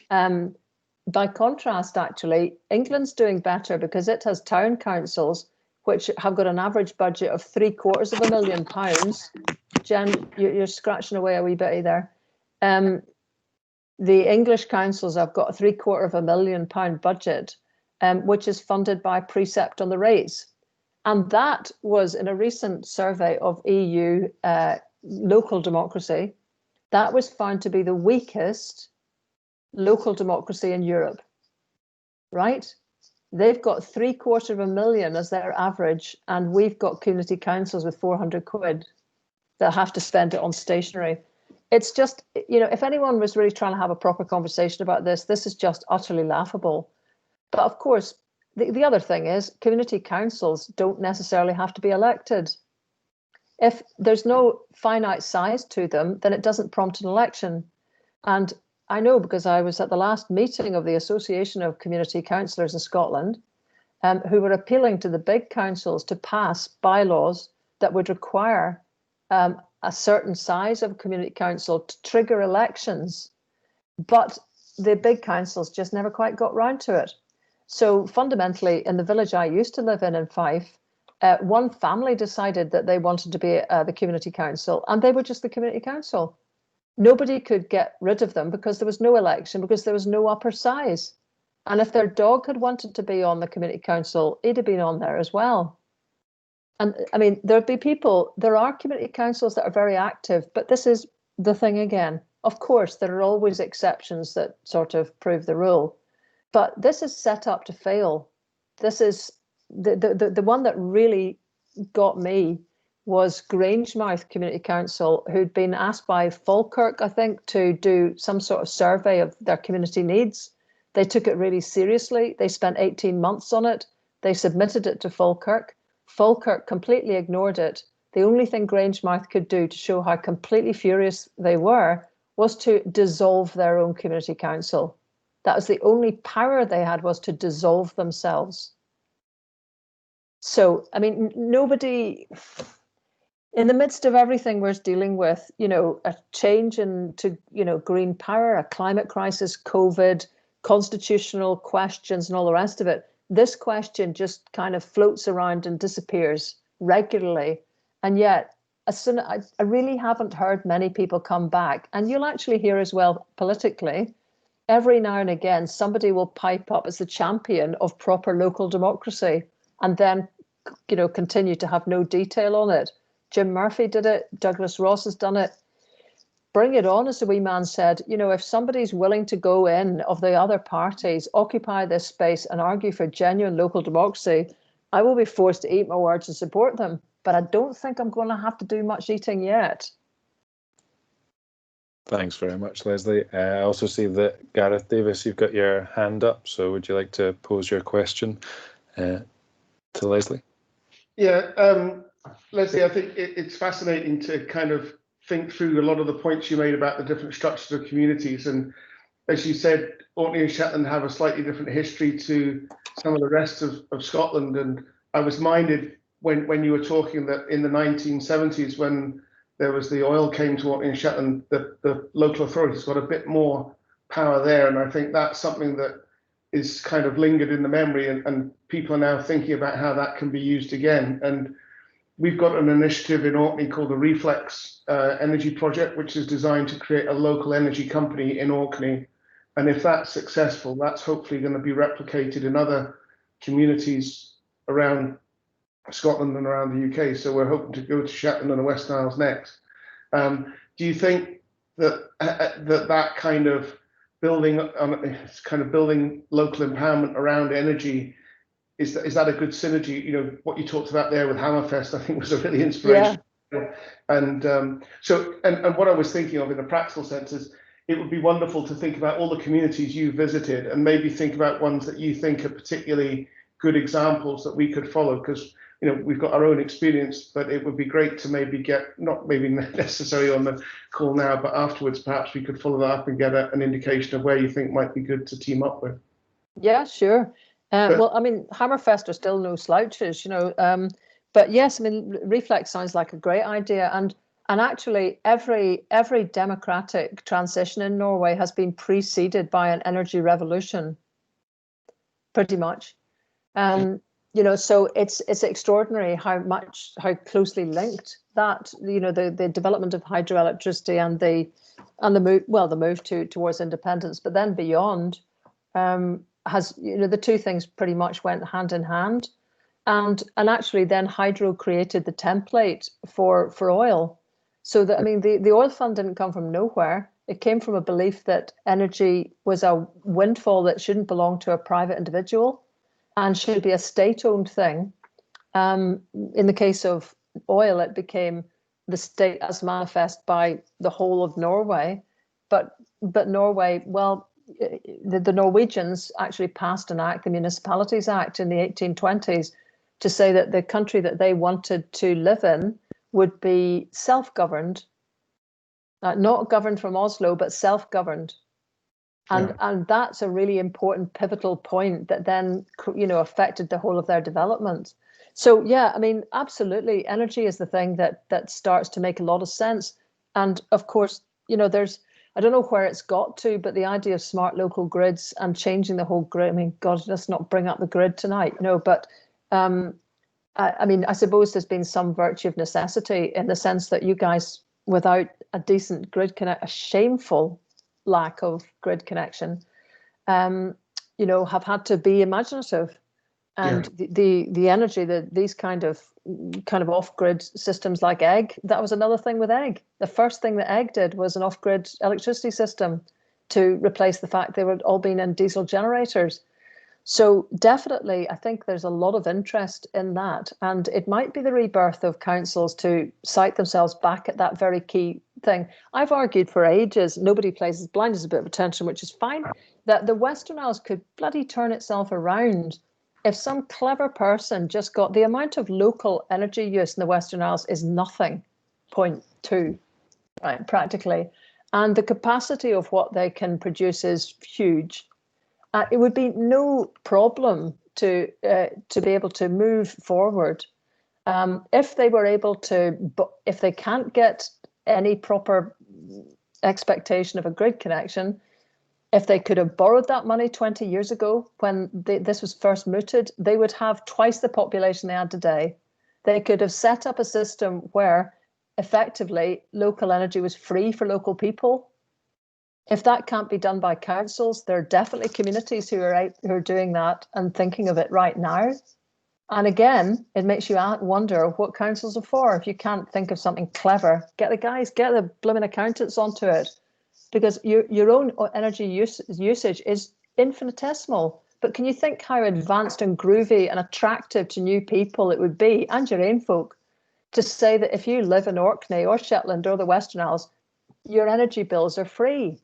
By contrast, actually, England's doing better because it has town councils which have got an average budget of £750,000. Jen, you're scratching away a wee bit there. The English councils have got a £750,000 budget, which is funded by precept on the rates. And that was in a recent survey of EU local democracy, that was found to be the weakest local democracy in Europe, right? They've got £750,000 as their average, and we've got community councils with £400 that have to spend it on stationery. It's just, you know, if anyone was really trying to have a proper conversation about this is just utterly laughable. But of course, the other thing is community councils don't necessarily have to be elected. If there's no finite size to them, then it doesn't prompt an election. And I know because I was at the last meeting of the Association of Community Councillors in Scotland, who were appealing to the big councils to pass bylaws that would require a certain size of community council to trigger elections. But the big councils just never quite got round to it. So fundamentally, in the village I used to live in Fife, one family decided that they wanted to be the community council, and they were just the community council. Nobody could get rid of them because there was no election, because there was no upper size. And if their dog had wanted to be on the community council, he'd have been on there as well. And I mean, there are community councils that are very active, but this is the thing again. Of course, there are always exceptions that sort of prove the rule, but this is set up to fail. This is the one that really got me was Grangemouth Community Council, who'd been asked by Falkirk, I think, to do some sort of survey of their community needs. They took it really seriously. They spent 18 months on it. They submitted it to Falkirk. Falkirk completely ignored it. The only thing Grangemouth could do to show how completely furious they were was to dissolve their own community council. That was the only power they had, was to dissolve themselves. So, I mean, nobody... In the midst of everything we're dealing with, you know, a change into, you know, green power, a climate crisis, COVID, constitutional questions and all the rest of it, this question just kind of floats around and disappears regularly. And yet, I really haven't heard many people come back. And you'll actually hear as well politically, every now and again, somebody will pipe up as the champion of proper local democracy and then, you know, continue to have no detail on it. Jim Murphy did it. Douglas Ross has done it. Bring it on, as the wee man said. You know, if somebody's willing to go in of the other parties, occupy this space and argue for genuine local democracy, I will be forced to eat my words and support them. But I don't think I'm going to have to do much eating yet. Thanks very much, Lesley. I also see that Gareth Davis, you've got your hand up. So would you like to pose your question to Lesley? Yeah. Lesley, I think it's fascinating to kind of think through a lot of the points you made about the different structures of communities. And as you said, Orkney and Shetland have a slightly different history to some of the rest of Scotland. And I was minded when you were talking that in the 1970s, when there was the oil came to Orkney and Shetland, the local authorities got a bit more power there. And I think that's something that is kind of lingered in the memory, and people are now thinking about how that can be used again. And we've got an initiative in Orkney called the Reflex Energy project, which is designed to create a local energy company in Orkney. And if that's successful, that's hopefully going to be replicated in other communities around Scotland and around the UK. So we're hoping to go to Shetland and the Western Isles next. Do you think that that kind of building local empowerment around energy, is that a good synergy? You know, what you talked about there with Hammerfest, I think was a really inspirational. Yeah. And what I was thinking of in a practical sense is, it would be wonderful to think about all the communities you visited and maybe think about ones that you think are particularly good examples that we could follow, because you know we've got our own experience, but it would be great to maybe get, not maybe necessarily on the call now, but afterwards perhaps we could follow that up and get an indication of where you think might be good to team up with. Yeah, sure. Well, I mean, Hammerfest are still no slouches, you know, but yes, I mean, Reflex sounds like a great idea, and actually every democratic transition in Norway has been preceded by an energy revolution, pretty much. You know, so it's extraordinary how closely linked that, you know, the development of hydroelectricity and the move towards independence, but then beyond, has, you know, the two things pretty much went hand in hand, and actually then hydro created the template for oil. So that, I mean, the oil fund didn't come from nowhere. It came from a belief that energy was a windfall that shouldn't belong to a private individual and should be a state-owned thing. In the case of oil, it became the state as manifest by the whole of Norway. But Norway, well, the Norwegians actually passed an act, the Municipalities Act, in the 1820s, to say that the country that they wanted to live in would be self-governed, not governed from Oslo, but self-governed. And that's a really important pivotal point that then, you know, affected the whole of their development. So, yeah, I mean, absolutely, energy is the thing that starts to make a lot of sense. And of course, you know, I don't know where it's got to, but the idea of smart local grids and changing the whole grid, I mean, God, let's not bring up the grid tonight, you know, but I mean, I suppose there's been some virtue of necessity in the sense that you guys, without a decent grid a shameful lack of grid connection, you know, have had to be imaginative. And the energy that these kind of off-grid systems like EGG, that was another thing with EGG. The first thing that EGG did was an off-grid electricity system to replace the fact they were all being in diesel generators. So definitely, I think there's a lot of interest in that. And it might be the rebirth of councils to cite themselves back at that very key thing. I've argued for ages, nobody plays blind as a bit of attention, which is fine, that the Western Isles could bloody turn itself around if some clever person just got the amount of local energy use in the Western Isles is nothing, 0.2, right, practically. And the capacity of what they can produce is huge. It would be no problem to be able to move forward if they were able to. But if they can't get any proper expectation of a grid connection, if they could have borrowed that money 20 years ago when this was first mooted, they would have twice the population they had today. They could have set up a system where effectively local energy was free for local people. If that can't be done by councils, there are definitely communities who are doing that and thinking of it right now. And again, it makes you wonder what councils are for. If you can't think of something clever, get the blooming accountants onto it, because your own energy usage is infinitesimal. But can you think how advanced and groovy and attractive to new people it would be, and your own folk, to say that if you live in Orkney or Shetland or the Western Isles, your energy bills are free?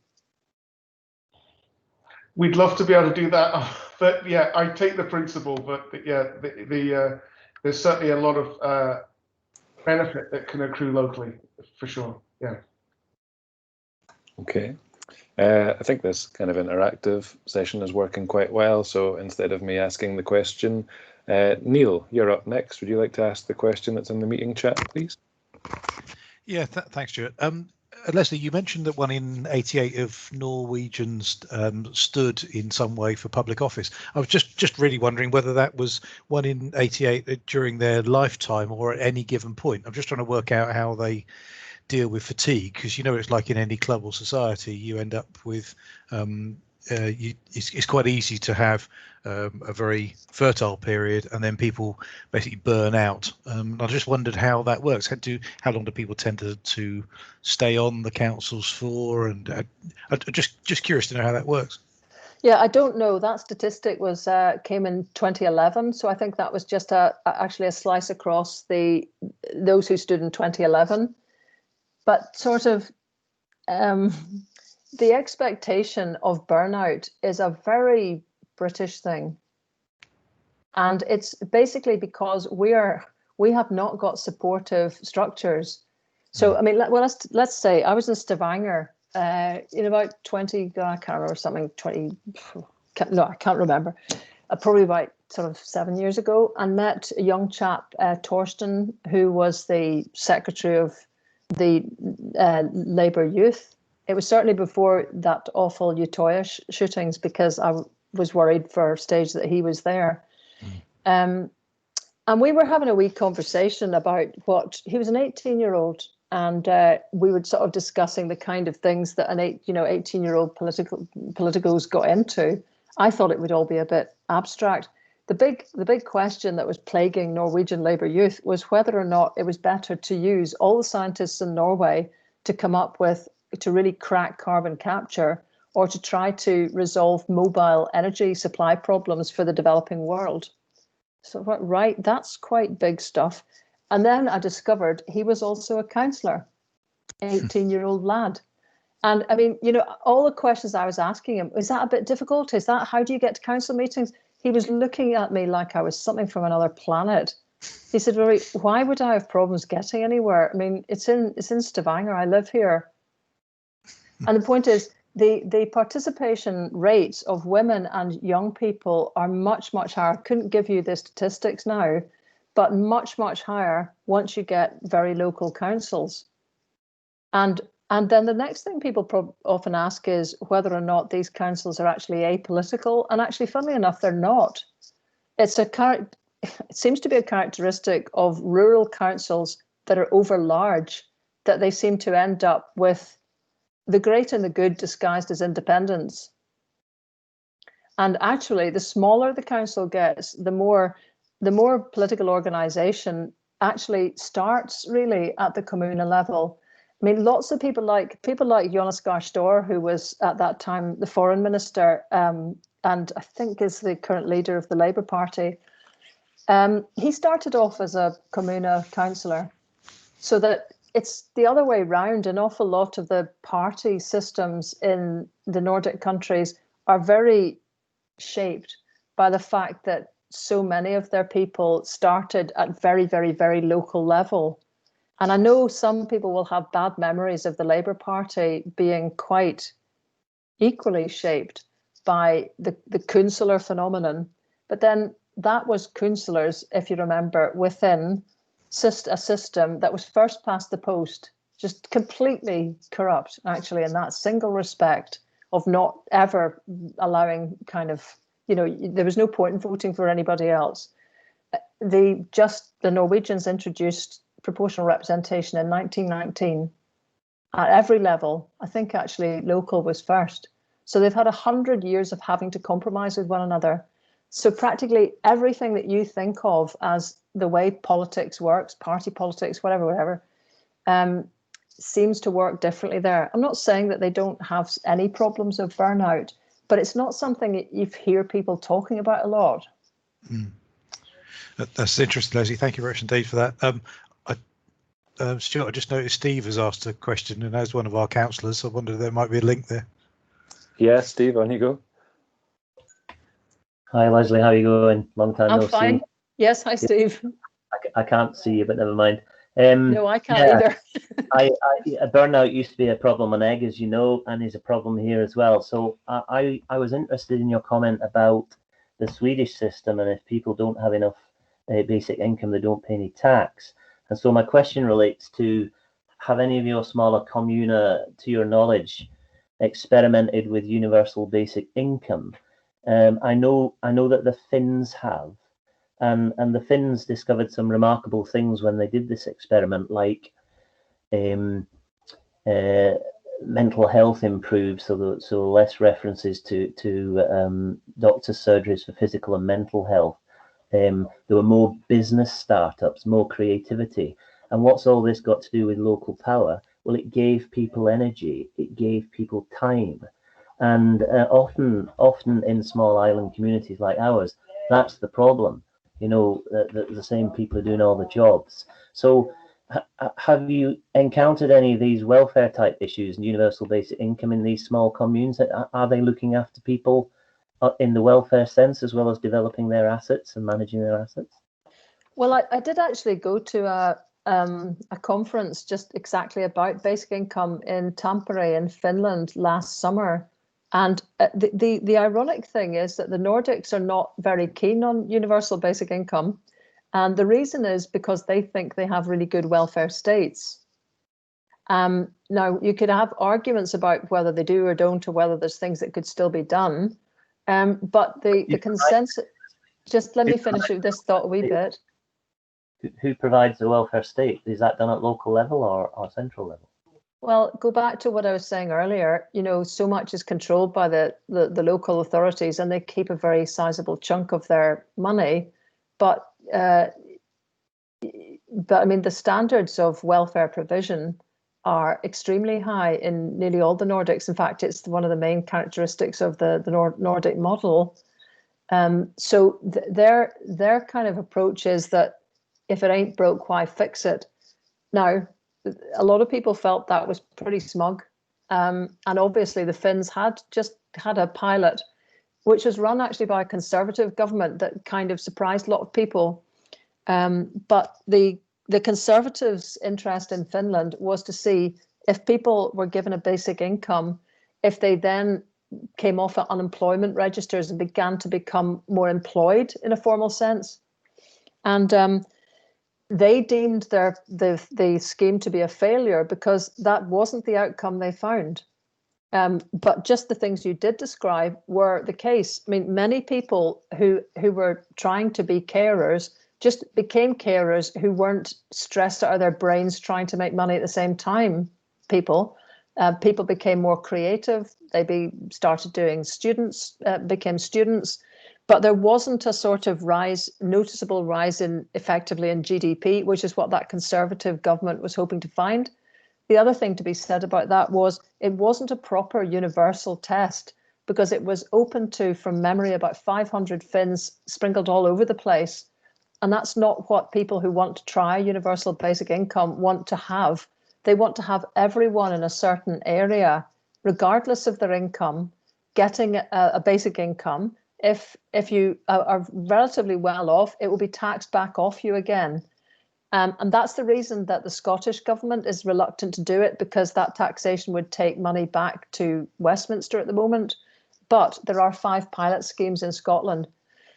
We'd love to be able to do that, but yeah, I take the principle. But yeah, there's certainly a lot of benefit that can accrue locally, for sure. Yeah. Okay. I think this kind of interactive session is working quite well. So instead of me asking the question, Neil, you're up next. Would you like to ask the question that's in the meeting chat, please? Yeah, thanks, Stuart. Lesley, you mentioned that one in 88 of Norwegians stood in some way for public office. I was just really wondering whether that was one in 88 during their lifetime or at any given point. I'm just trying to work out how they deal with fatigue, because you know it's like in any club or society, you end up with it's quite easy to have a very fertile period, and then people basically burn out. I just wondered how that works. How long do people tend to stay on the councils for? And I'm just curious to know how that works. Yeah, I don't know. That statistic was came in 2011, so I think that was just actually a slice across those who stood in 2011. But sort of the expectation of burnout is a very British thing, and it's basically because we have not got supportive structures. So I mean, let's say I was in Stavanger in about 20, I can't remember, something 20, no, I can't remember, probably about sort of 7 years ago, and met a young chap, Torsten, who was the secretary of the Labour Youth. It was certainly before that awful Utoya shootings, because I was worried for a stage that he was there. And we were having a wee conversation about what he was, an 18-year-old, and we were sort of discussing the kind of things that an 18-year-old politicos got into. I thought it would all be a bit abstract. The big question that was plaguing Norwegian Labour youth was whether or not it was better to use all the scientists in Norway to come up with, to really crack carbon capture, or to try to resolve mobile energy supply problems for the developing world. So, right, that's quite big stuff. And then I discovered he was also a councillor, 18-year-old lad. And I mean, all the questions I was asking him, is that a bit difficult? Is that, how do you get to council meetings? He was looking at me like I was something from another planet. He said, Rory, why would I have problems getting anywhere? I mean, it's in Stavanger, I live here. And the point is, the participation rates of women and young people are much, much higher. I couldn't give you the statistics now, but much, much higher once you get very local councils. And then the next thing people often ask is whether or not these councils are actually apolitical. And actually, funnily enough, they're not. It seems to be a characteristic of rural councils that are over large, that they seem to end up with the great and the good disguised as independence. And actually, the smaller the council gets, the more political organisation actually starts really at the communal level. I mean, lots of people like Jonas Gahr Store, who was at that time the foreign minister, and I think is the current leader of the Labour Party. He started off as a Kommune councillor, so that it's the other way round. An awful lot of the party systems in the Nordic countries are very shaped by the fact that so many of their people started at very, very, very local level. And I know some people will have bad memories of the Labour Party being quite equally shaped by the councillor phenomenon. But then that was councillors, if you remember, within a system that was first past the post, just completely corrupt, actually, in that single respect of not ever allowing kind of, there was no point in voting for anybody else. The Norwegians introduced proportional representation in 1919 at every level. I think actually local was first. So they've had 100 years of having to compromise with one another. So practically everything that you think of as the way politics works, party politics, whatever, seems to work differently there. I'm not saying that they don't have any problems of burnout, but it's not something that you hear people talking about a lot. That's interesting, Lesley. Thank you very much indeed for that. Stuart, I just noticed Steve has asked a question, and as one of our councillors, I wonder if there might be a link there. Yeah, Steve, on you go. Hi, Lesley. How are you going? Long time no fine. see. Yes, hi, Steve. I can't see you, but never mind. No, I can't either. Burnout used to be a problem on Egg, as you know, and is a problem here as well. So I was interested in your comment about the Swedish system, and if people don't have enough basic income, they don't pay any tax. And so my question relates to, have any of your smaller commune, to your knowledge, experimented with universal basic income? I know that the Finns have, and the Finns discovered some remarkable things when they did this experiment, like the mental health improved, so less references to doctors' surgeries for physical and mental health. There were more business startups, more creativity. And what's all this got to do with local power? Well, it gave people energy, it gave people time. And often in small island communities like ours, that's the problem. You know, the same people are doing all the jobs. So have you encountered any of these welfare type issues and universal basic income in these small communes? Are they looking after people in the welfare sense, as well as developing their assets and managing their assets? Well, I did actually go to a conference just exactly about basic income in Tampere in Finland last summer. And the ironic thing is that the Nordics are not very keen on universal basic income. And the reason is because they think they have really good welfare states. Now, you could have arguments about whether they do or don't, or whether there's things that could still be done. But the consensus, just let me finish with this thought a wee bit. Who provides the welfare state? Is that done at local level or central level? Well, go back to what I was saying earlier. You know, so much is controlled by the local authorities, and they keep a very sizable chunk of their money. But I mean, the standards of welfare provision are extremely high in nearly all the Nordics. In fact, it's one of the main characteristics of the Nordic model. So their kind of approach is that if it ain't broke, why fix it? Now, a lot of people felt that was pretty smug. And obviously the Finns had a pilot, which was run actually by a Conservative government that kind of surprised a lot of people. But the Conservatives' interest in Finland was to see if people were given a basic income, if they then came off at unemployment registers and began to become more employed in a formal sense. And they deemed the scheme to be a failure because that wasn't the outcome they found. But just the things you did describe were the case. I mean, many people who were trying to be carers just became carers who weren't stressed out of their brains trying to make money at the same time. People became more creative. They started doing became students. But there wasn't a sort of noticeable rise effectively in GDP, which is what that Conservative government was hoping to find. The other thing to be said about that was it wasn't a proper universal test because it was open to, from memory, about 500 Finns sprinkled all over the place. And that's not what people who want to try universal basic income want to have. They want to have everyone in a certain area, regardless of their income, getting a basic income. If you are relatively well off, it will be taxed back off you again. And that's the reason that the Scottish government is reluctant to do it, because that taxation would take money back to Westminster at the moment. But there are 5 pilot schemes in Scotland.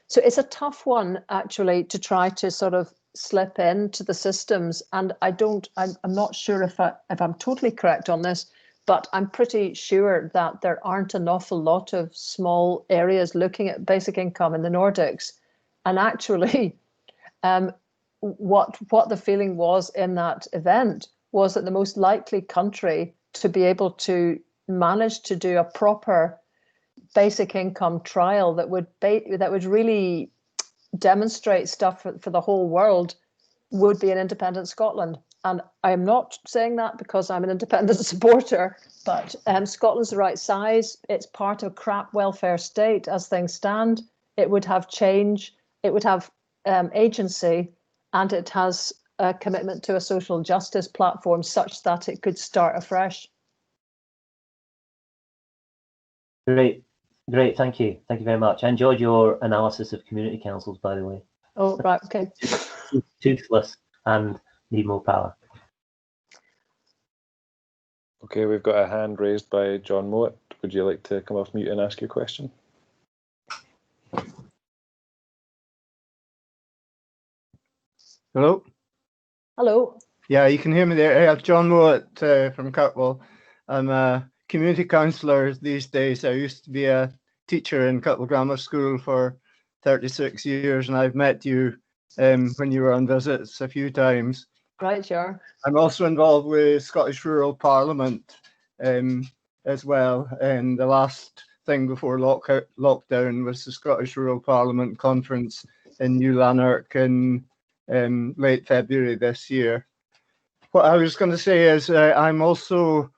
So it's a tough one, actually, to try to sort of slip into the systems. And I'm not sure if I'm totally correct on this, but I'm pretty sure that there aren't an awful lot of small areas looking at basic income in the Nordics. And actually, what the feeling was in that event was that the most likely country to be able to manage to do a proper basic income trial that would really demonstrate stuff for the whole world would be an independent Scotland. And I'm not saying that because I'm an independent supporter, but Scotland's the right size. It's part of a crap welfare state as things stand. It would have change, it would have agency, and it has a commitment to a social justice platform such that it could start afresh. Great, thank you very much. I enjoyed your analysis of community councils, by the way. Oh, right, okay. Toothless and need more power. Okay, we've got a hand raised by John Mowat. Would you like to come off mute and ask your question? Hello? Hello. Yeah, you can hear me there. I'm John Mowat from Kirkwall. I'm a community councillor these days. I used to be a teacher in Kirkwall Grammar School for 36 years, and I've met you when you were on visits a few times. Right, sure. I'm also involved with Scottish Rural Parliament, as well. And the last thing before lockdown was the Scottish Rural Parliament Conference in New Lanark in late February this year. What I was going to say is I'm also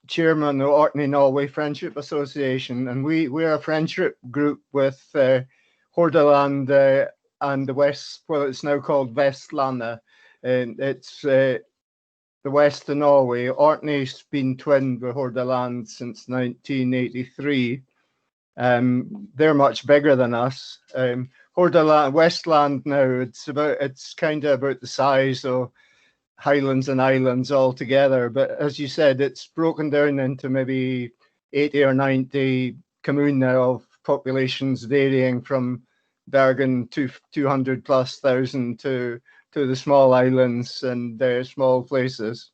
chairman of Northern Norway Friendship Association, and we're a friendship group with Hordaland and the West, well, it's now called Vestlandet, and it's the west of Norway. Orkney's been twinned with Hordaland since 1983. They're much bigger than us. Hordaland, Westland now, it's kind of about the size of Highlands and Islands all together, but as you said, it's broken down into maybe 80 or 90 commune now of populations varying from Bergen to 200 plus thousand to the small islands and small places.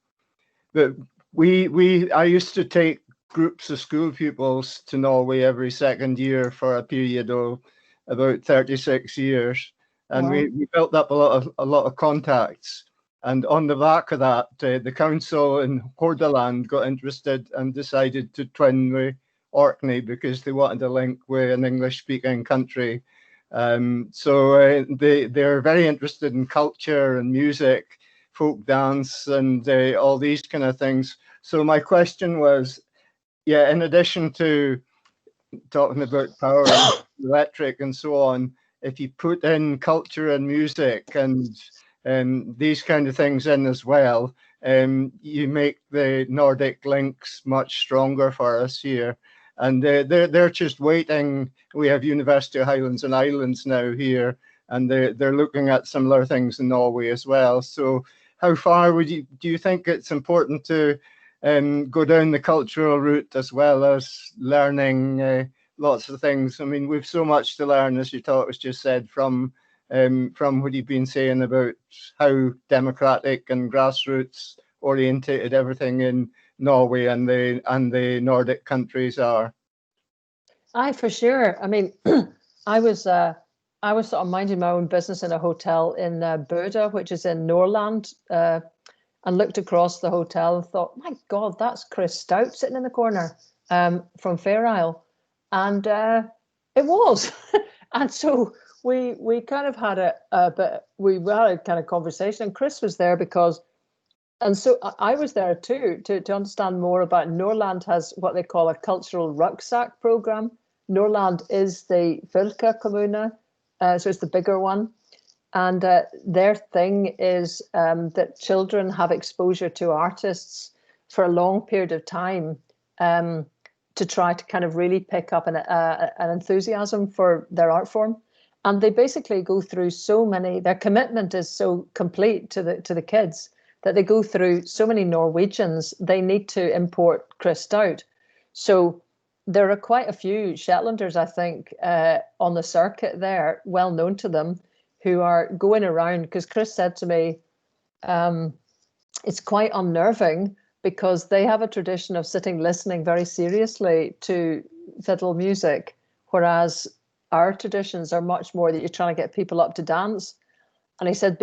But I used to take groups of school pupils to Norway every second year for a period of about 36 years, and wow. we built up a lot of contacts. And on the back of that, the council in Hordaland got interested and decided to twin with Orkney because they wanted a link with an English-speaking country. So they're very interested in culture and music, folk dance, and all these kind of things. So my question was, yeah, in addition to talking about power and electric and so on, if you put in culture and music and these kind of things in as well, you make the Nordic links much stronger for us here. And they're just waiting. We have University of Highlands and Islands now here, and they're looking at similar things in Norway as well. So how far do you think it's important to go down the cultural route as well as learning lots of things? I mean, we've so much to learn, as you was just said, from what you've been saying about how democratic and grassroots orientated everything in Norway and the Nordic countries are. Aye, for sure. I mean, I was sort of minding my own business in a hotel in Bodø, which is in Nordland, and looked across the hotel and thought, my God, that's Chris Stout sitting in the corner from Pharaoh Islands. And it was. And so we kind of had we had a kind of conversation, and Chris was there and so I was there too to understand more about Nordland has what they call a cultural rucksack program. Nordland is the Fylke kommune, so it's the bigger one. And their thing is that children have exposure to artists for a long period of time to try to kind of really pick up an enthusiasm for their art form. And they basically go through so many, their commitment is so complete to the kids that they go through so many Norwegians, they need to import Chris Stout. So there are quite a few Shetlanders, I think, on the circuit there, well known to them, who are going around, because Chris said to me, it's quite unnerving because they have a tradition of sitting listening very seriously to fiddle music, whereas our traditions are much more that you're trying to get people up to dance. And he said,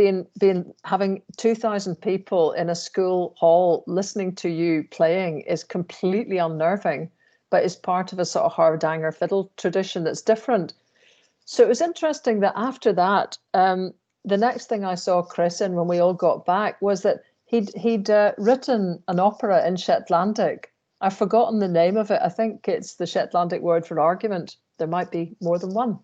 having 2,000 people in a school hall listening to you playing is completely unnerving, but is part of a sort of Hardanger fiddle tradition that's different. So it was interesting that after that, the next thing I saw Chris in when we all got back was that he'd written an opera in Shetlandic. I've forgotten the name of it. I think it's the Shetlandic word for argument. There might be more than one.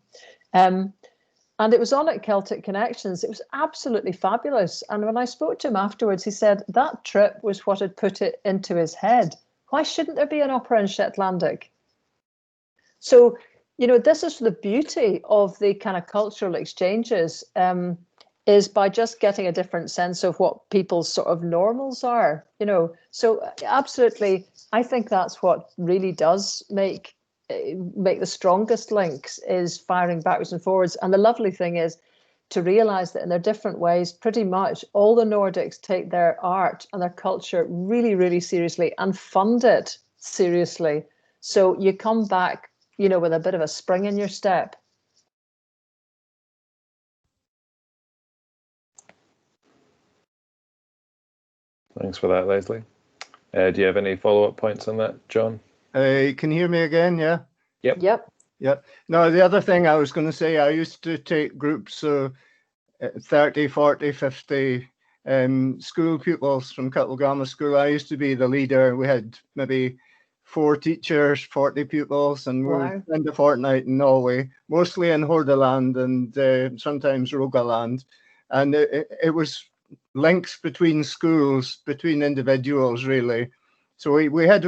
And it was on at Celtic Connections. It was absolutely fabulous. And when I spoke to him afterwards, he said that trip was what had put it into his head. Why shouldn't there be an opera in Shetlandic? So, you know, this is the beauty of the kind of cultural exchanges, is by just getting a different sense of what people's sort of normals are, you know. So absolutely, I think that's what really does make the strongest links, is firing backwards and forwards. And the lovely thing is to realize that in their different ways, pretty much all the Nordics take their art and their culture really, really seriously and fund it seriously. So you come back, you know, with a bit of a spring in your step. Thanks for that, Lesley. Do you have any follow-up points on that, John? Can you hear me again? Yeah. Yep. No, the other thing I was going to say, I used to take groups of 30, 40, 50 school pupils from Cuttle Grammar School. I used to be the leader. We had maybe 4 teachers, 40 pupils, and we would spend a fortnight in Norway, mostly in Hordaland and sometimes Rogaland. And it was links between schools, between individuals, really. So we had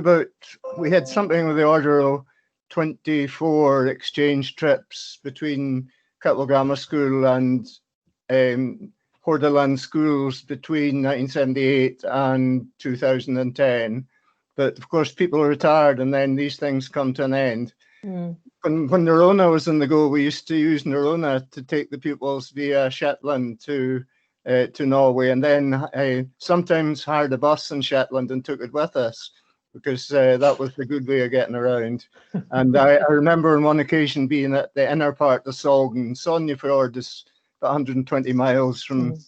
something with the order of 24 exchange trips between Cuttle Grammar School and Hordaland schools between 1978 and 2010. But of course, people retired, and then these things come to an end. When Norona was in the go, we used to use Norona to take the pupils via Shetland to Norway, and then sometimes hired a bus in Shetland and took it with us, because that was the good way of getting around. And I remember on one occasion being at the inner part of Sogn. Sogndfjord is about 120 miles from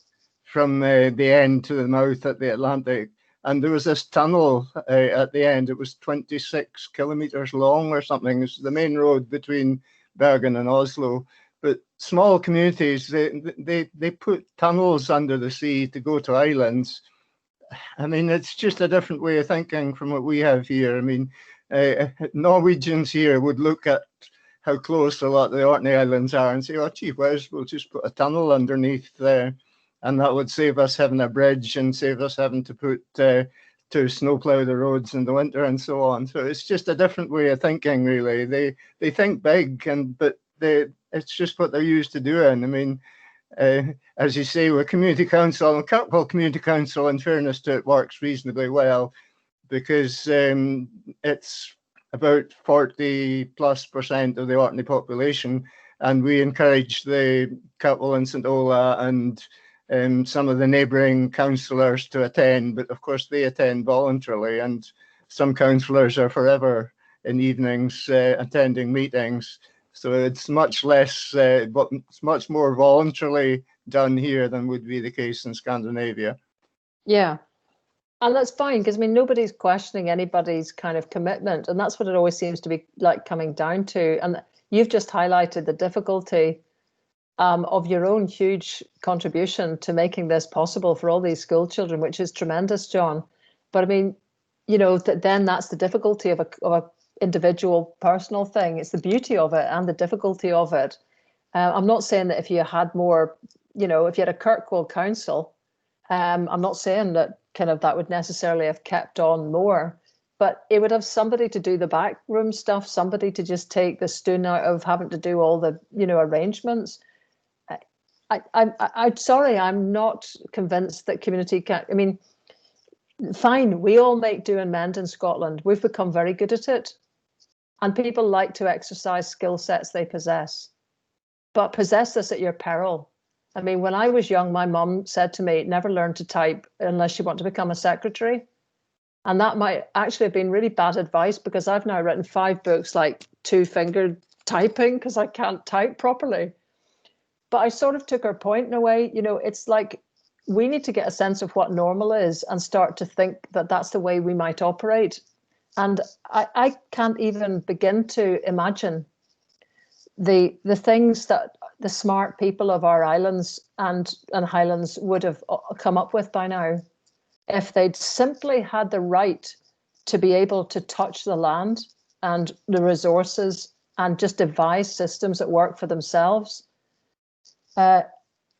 the end to the mouth at the Atlantic. And there was this tunnel at the end. It was 26 kilometers long or something. It's the main road between Bergen and Oslo. But small communities, they put tunnels under the sea to go to islands. I mean, it's just a different way of thinking from what we have here. I mean, Norwegians here would look at how close a lot of the Orkney Islands are and say, oh, gee whiz, we'll just put a tunnel underneath there. And that would save us having a bridge and save us having to snowplow the roads in the winter and so on. So it's just a different way of thinking, really. They think big, but it's just what they're used to doing. I mean, as you say, we're community council, and Kirkwall Community Council, in fairness to it, works reasonably well, because it's about 40+% of the Orkney population, and we encourage the Kirkwall and St Ola and some of the neighbouring councillors to attend, but of course they attend voluntarily, and some councillors are forever in evenings attending meetings. So it's much less, but it's much more voluntarily done here than would be the case in Scandinavia. Yeah, and that's fine, because I mean, nobody's questioning anybody's kind of commitment, and that's what it always seems to be like coming down to. And you've just highlighted the difficulty of your own huge contribution to making this possible for all these school children, which is tremendous, John. But I mean, you know, then that's the difficulty of a individual personal thing. It's the beauty of it and the difficulty of it. I'm not saying that if you had more, you know, if you had a Kirkwall council, I'm not saying that kind of that would necessarily have kept on more, but it would have somebody to do the backroom stuff, somebody to just take the stone out of having to do all the, you know, arrangements. I'm sorry, I'm not convinced that community can. I mean, fine, we all make do and mend in Scotland. We've become very good at it, and people like to exercise skill sets they possess, but possess this at your peril. I mean, when I was young, my mum said to me, never learn to type unless you want to become a secretary. And that might actually have been really bad advice, because I've now written 5 books like 2-fingered typing because I can't type properly. But I sort of took her point in a way. You know, it's like we need to get a sense of what normal is and start to think that that's the way we might operate. And I can't even begin to imagine the things that the smart people of our islands and highlands would have come up with by now if they'd simply had the right to be able to touch the land and the resources and just devise systems that work for themselves.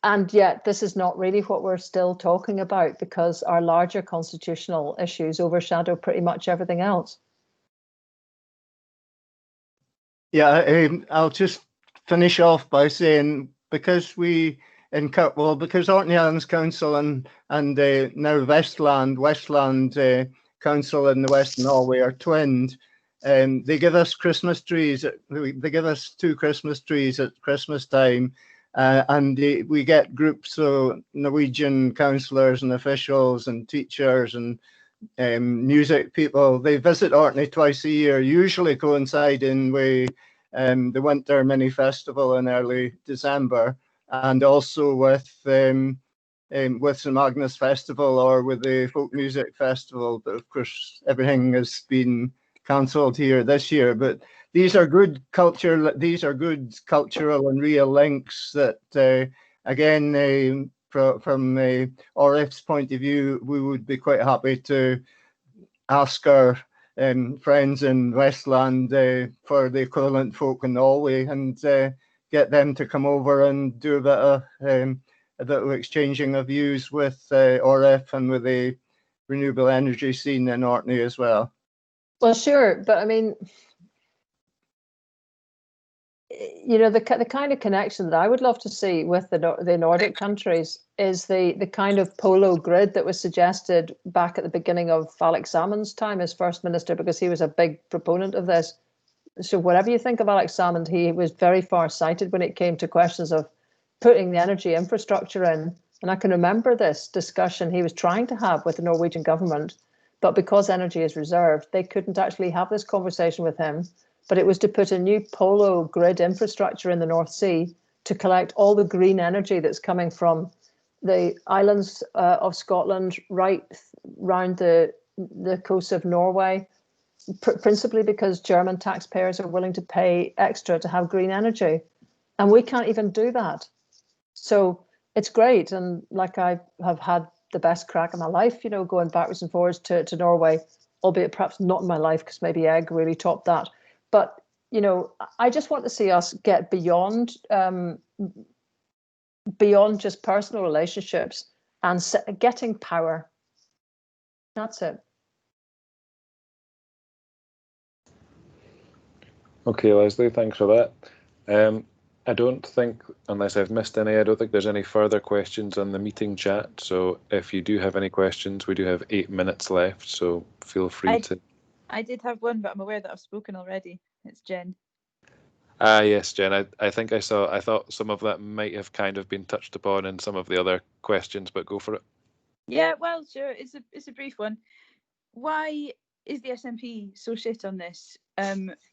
And yet this is not really what we're still talking about, because our larger constitutional issues overshadow pretty much everything else. Yeah, I'll just finish off by saying, because we in Kirkwall, because Orkney Islands Council and now Westland Council in the West of Norway are twinned, they give us Christmas trees. They give us 2 Christmas trees at Christmas time. And we get groups of Norwegian councillors and officials and teachers and music people. They visit Orkney twice a year, usually coinciding with the Winter Mini Festival in early December, and also with with the Magnus Festival or with the Folk Music Festival, but of course everything has been cancelled here this year. But these are good culture. These are good cultural and real links that, again, from OREF's point of view, we would be quite happy to ask our friends in Westland for the equivalent folk in Norway and get them to come over and do a bit of exchanging of views with OREF and with the renewable energy scene in Orkney as well. Well, sure, but I mean, you know, the kind of connection that I would love to see with the Nordic countries is the kind of polo grid that was suggested back at the beginning of Alex Salmond's time as First Minister, because he was a big proponent of this. So whatever you think of Alex Salmond, he was very far-sighted when it came to questions of putting the energy infrastructure in. And I can remember this discussion he was trying to have with the Norwegian government, but because energy is reserved, they couldn't actually have this conversation with him. But it was to put a new polo grid infrastructure in the North Sea to collect all the green energy that's coming from the islands of Scotland right round the coast of Norway, principally because German taxpayers are willing to pay extra to have green energy. And we can't even do that. So it's great. And like, I have had the best crack of my life, you know, going backwards and forwards to Norway, albeit perhaps not in my life, because maybe Egg really topped that. But, you know, I just want to see us get beyond just personal relationships and getting power. That's it. Okay, Lesley, thanks for that. I don't think, unless I've missed any, I don't think there's any further questions on the meeting chat. So if you do have any questions, we do have 8 minutes left, so feel free to. I did have one, but I'm aware that I've spoken already. It's Jen. Yes, Jen, I think I thought some of that might have kind of been touched upon in some of the other questions, but go for it. Yeah, well, sure. It's a brief one. Why is the SNP so shit on this?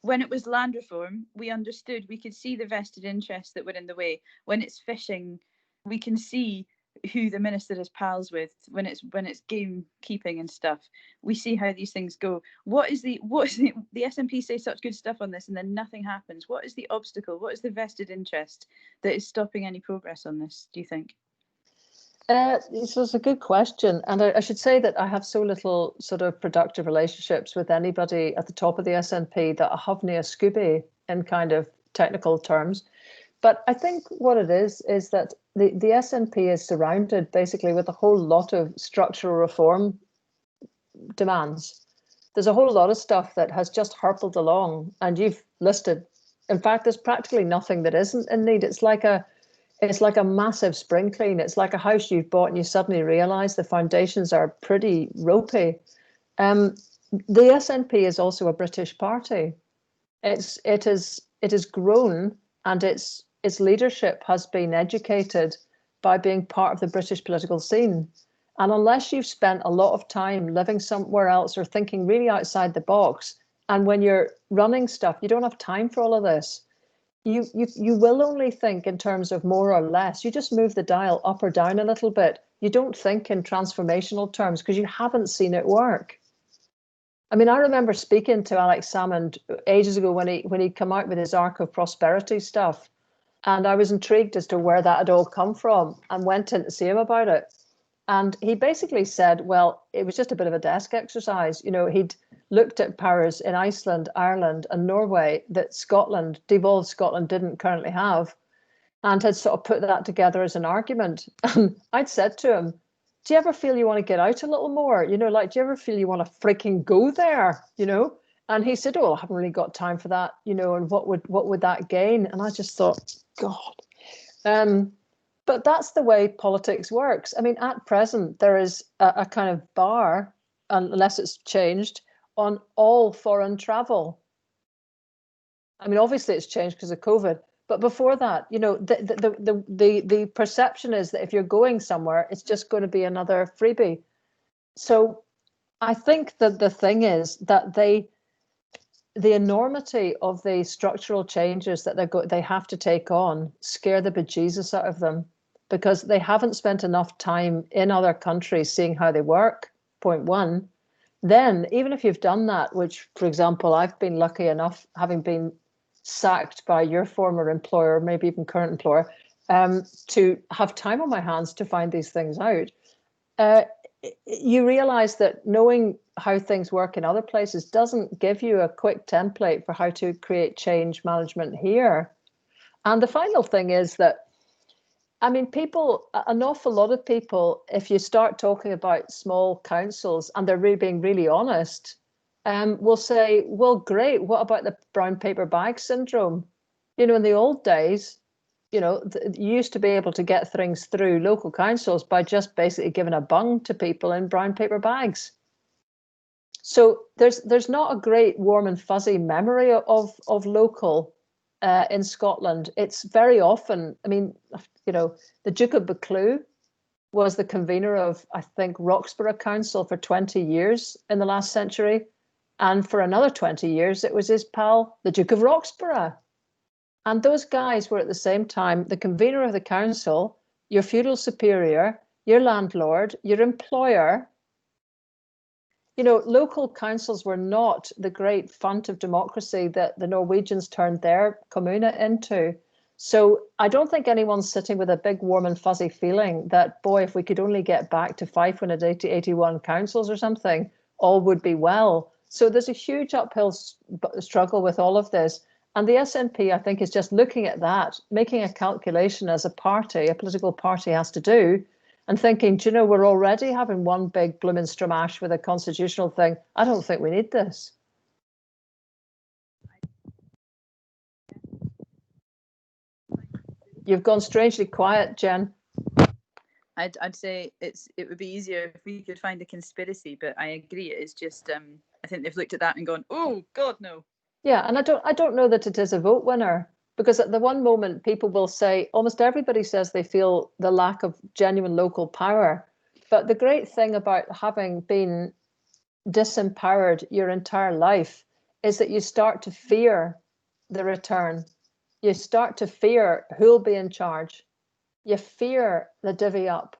When it was land reform, we understood, we could see the vested interests that were in the way. When it's fishing, we can see who the minister is pals with. When it's gamekeeping and stuff, we see how these things go. What is the SNP say such good stuff on this and then nothing happens? What is the obstacle? What is the vested interest that is stopping any progress on this, do you think? This was a good question, and I should say that I have so little sort of productive relationships with anybody at the top of the SNP that I have nae Scooby in kind of technical terms. But I think what it is that the SNP is surrounded basically with a whole lot of structural reform demands. There's a whole lot of stuff that has just hurtled along, and you've listed. In fact, there's practically nothing that isn't in need. It's like a massive spring clean. It's like a house you've bought and you suddenly realise the foundations are pretty ropey. The SNP is also a British party. It has grown, and its leadership has been educated by being part of the British political scene. And unless you've spent a lot of time living somewhere else or thinking really outside the box, and when you're running stuff, you don't have time for all of this. You will only think in terms of more or less. You just move the dial up or down a little bit. You don't think in transformational terms because you haven't seen it work. I mean, I remember speaking to Alex Salmond ages ago when he'd come out with his Arc of Prosperity stuff, and I was intrigued as to where that had all come from and went in to see him about it. And he basically said, well, it was just a bit of a desk exercise. You know, he'd looked at powers in Iceland, Ireland and Norway that devolved Scotland didn't currently have, and had sort of put that together as an argument. And I'd said to him, do you ever feel you want to get out a little more? You know, like, do you ever feel you want to freaking go there? You know? And he said, oh, I haven't really got time for that, you know, and what would that gain? And I just thought, God. But that's the way politics works. I mean, at present, there is a kind of bar, unless it's changed, on all foreign travel. I mean, obviously it's changed because of COVID, but before that, you know, the perception is that if you're going somewhere, it's just going to be another freebie. So I think that the thing is that the enormity of the structural changes that they have to take on scare the bejesus out of them. because they haven't spent enough time in other countries seeing how they work, point one. Then, even if you've done that, which, for example, I've been lucky enough, having been sacked by your former employer, maybe even current employer, to have time on my hands to find these things out, you realize that knowing how things work in other places doesn't give you a quick template for how to create change management here. And the final thing is that, I mean, people, an awful lot of people, if you start talking about small councils and they're really being really honest, will say, well, great, what about the brown paper bag syndrome? You know, in the old days, you know, you used to be able to get things through local councils by just basically giving a bung to people in brown paper bags. So there's not a great warm and fuzzy memory of local in Scotland. It's very often, I mean, you know, the Duke of Buccleuch was the convener of, I think, Roxburgh Council for 20 years in the last century. And for another 20 years, it was his pal, the Duke of Roxburgh. And those guys were at the same time the convener of the council, your feudal superior, your landlord, your employer. You know, local councils were not the great font of democracy that the Norwegians turned their communa into. So I don't think anyone's sitting with a big warm and fuzzy feeling that, boy, if we could only get back to 581 councils or something, all would be well. So there's a huge uphill struggle with all of this. And the SNP, I think, is just looking at that, making a calculation as a party, a political party has to do, and thinking, do you know, we're already having one big bloomin' stramash with a constitutional thing. I don't think we need this. You've gone strangely quiet, Jen. I'd say it would be easier if we could find a conspiracy, but I agree. It's just I think they've looked at that and gone, oh God, no. Yeah, and I don't know that it is a vote winner, because at the one moment people will say, almost everybody says they feel the lack of genuine local power. But the great thing about having been disempowered your entire life is that you start to fear the return. You start to fear who'll be in charge. You fear the divvy up.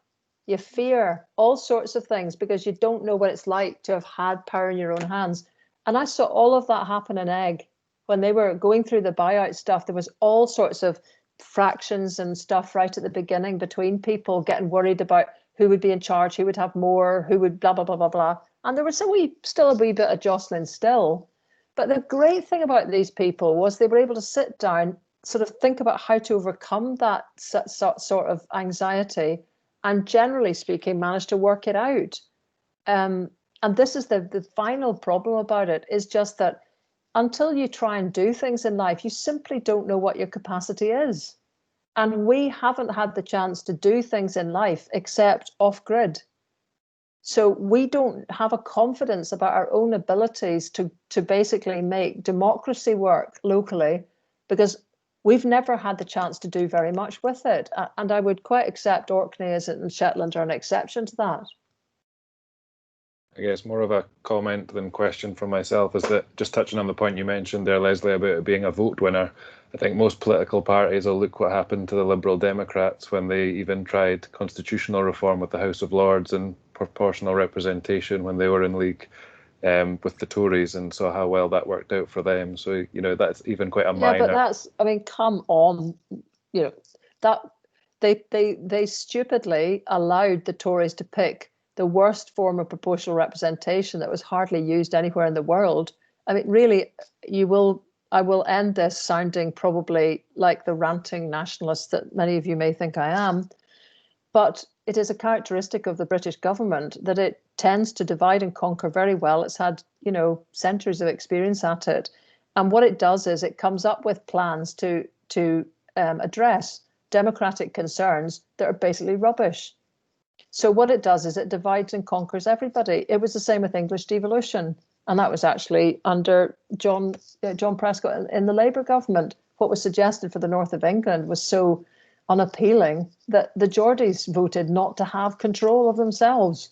You fear all sorts of things because you don't know what it's like to have had power in your own hands. And I saw all of that happen in Egg when they were going through the buyout stuff. There was all sorts of fractions and stuff right at the beginning between people getting worried about who would be in charge, who would have more, who would blah, blah, blah, blah, blah. And there was still a wee bit of jostling still. But the great thing about these people was they were able to sit down, sort of think about how to overcome that sort of anxiety, and generally speaking, manage to work it out. And this is the final problem about it, is just that until you try and do things in life, you simply don't know what your capacity is. And we haven't had the chance to do things in life except off-grid. So we don't have a confidence about our own abilities to basically make democracy work locally, because we've never had the chance to do very much with it. And I would quite accept Orkney and Shetland are an exception to that. I guess more of a comment than question from myself is that, just touching on the point you mentioned there, Lesley, about it being a vote winner, I think most political parties will look what happened to the Liberal Democrats when they even tried constitutional reform with the House of Lords and proportional representation when they were in league with the Tories, and saw how well that worked out for them. So, you know, that's even quite a minor. Yeah, but that's, I mean, come on, you know, that they stupidly allowed the Tories to pick the worst form of proportional representation that was hardly used anywhere in the world. I mean, really, I will end this sounding probably like the ranting nationalist that many of you may think I am, but it is a characteristic of the British government that it tends to divide and conquer very well. It's had, you know, centuries of experience at it. And what it does is it comes up with plans to address democratic concerns that are basically rubbish. So what it does is it divides and conquers everybody. It was the same with English devolution. And that was actually under John Prescott in the Labour government. What was suggested for the north of England was so unappealing that the Geordies voted not to have control of themselves.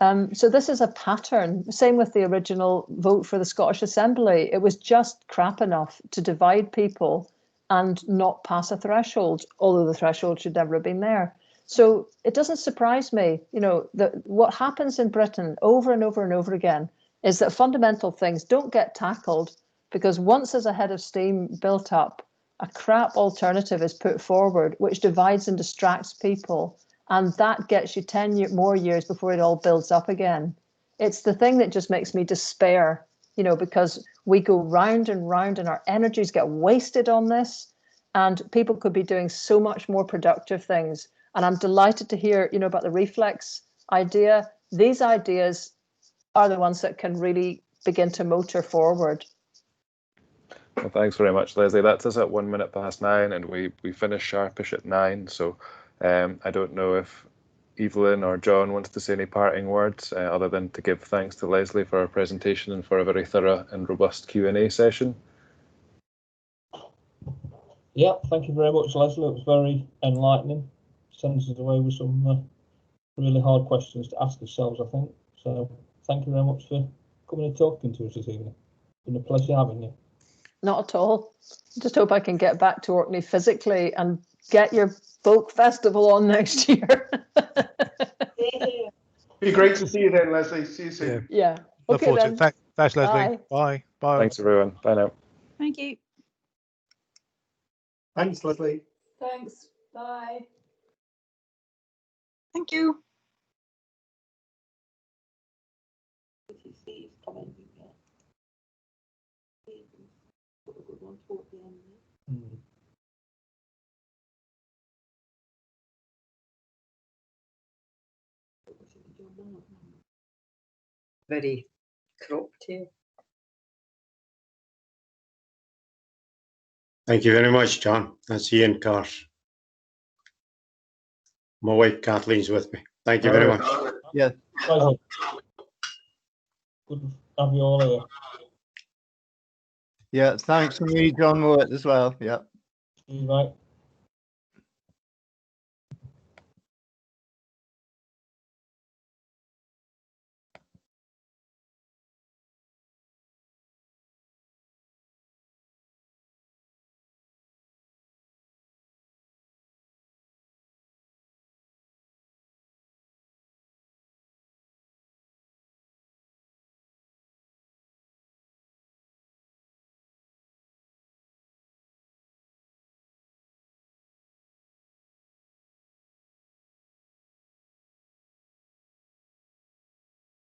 So this is a pattern. Same with the original vote for the Scottish Assembly. It was just crap enough to divide people and not pass a threshold, although the threshold should never have been there. So it doesn't surprise me, you know, that what happens in Britain over and over and over again is that fundamental things don't get tackled, because once there's a head of steam built up, a crap alternative is put forward, which divides and distracts people. And that gets you 10 more years before it all builds up again. It's the thing that just makes me despair, you know, because we go round and round and our energies get wasted on this, and people could be doing so much more productive things. And I'm delighted to hear, you know, about the Reflex idea. These ideas are the ones that can really begin to motor forward. Well, thanks very much, Lesley. That's us at 1 minute past 9, and we finish sharpish at 9. So I don't know if Evelyn or John wants to say any parting words, other than to give thanks to Lesley for her presentation and for a very thorough and robust Q&A session. Yeah, thank you very much, Lesley. It was very enlightening. Sends us away with some really hard questions to ask ourselves, I think. So thank you very much for coming and talking to us this evening. It's been a pleasure having you. Not at all. Just hope I can get back to Orkney physically and get your folk festival on next year. Be great to see you then, Lesley. See you soon. Yeah. Look Okay forward to then. it. Thanks, Lesley. Bye. Bye. Bye. Thanks, everyone. Bye now. Thank you. Thanks, Lesley. Thanks. Bye. Thank you. Very cropped here. Thank you very much, John. That's Ian Cars. My wife Kathleen's with me. Thank you very much. Yeah. Pleasure. Good to have you all here. Yeah, thanks from me, John Mowat, as well. Yeah. See you, mate.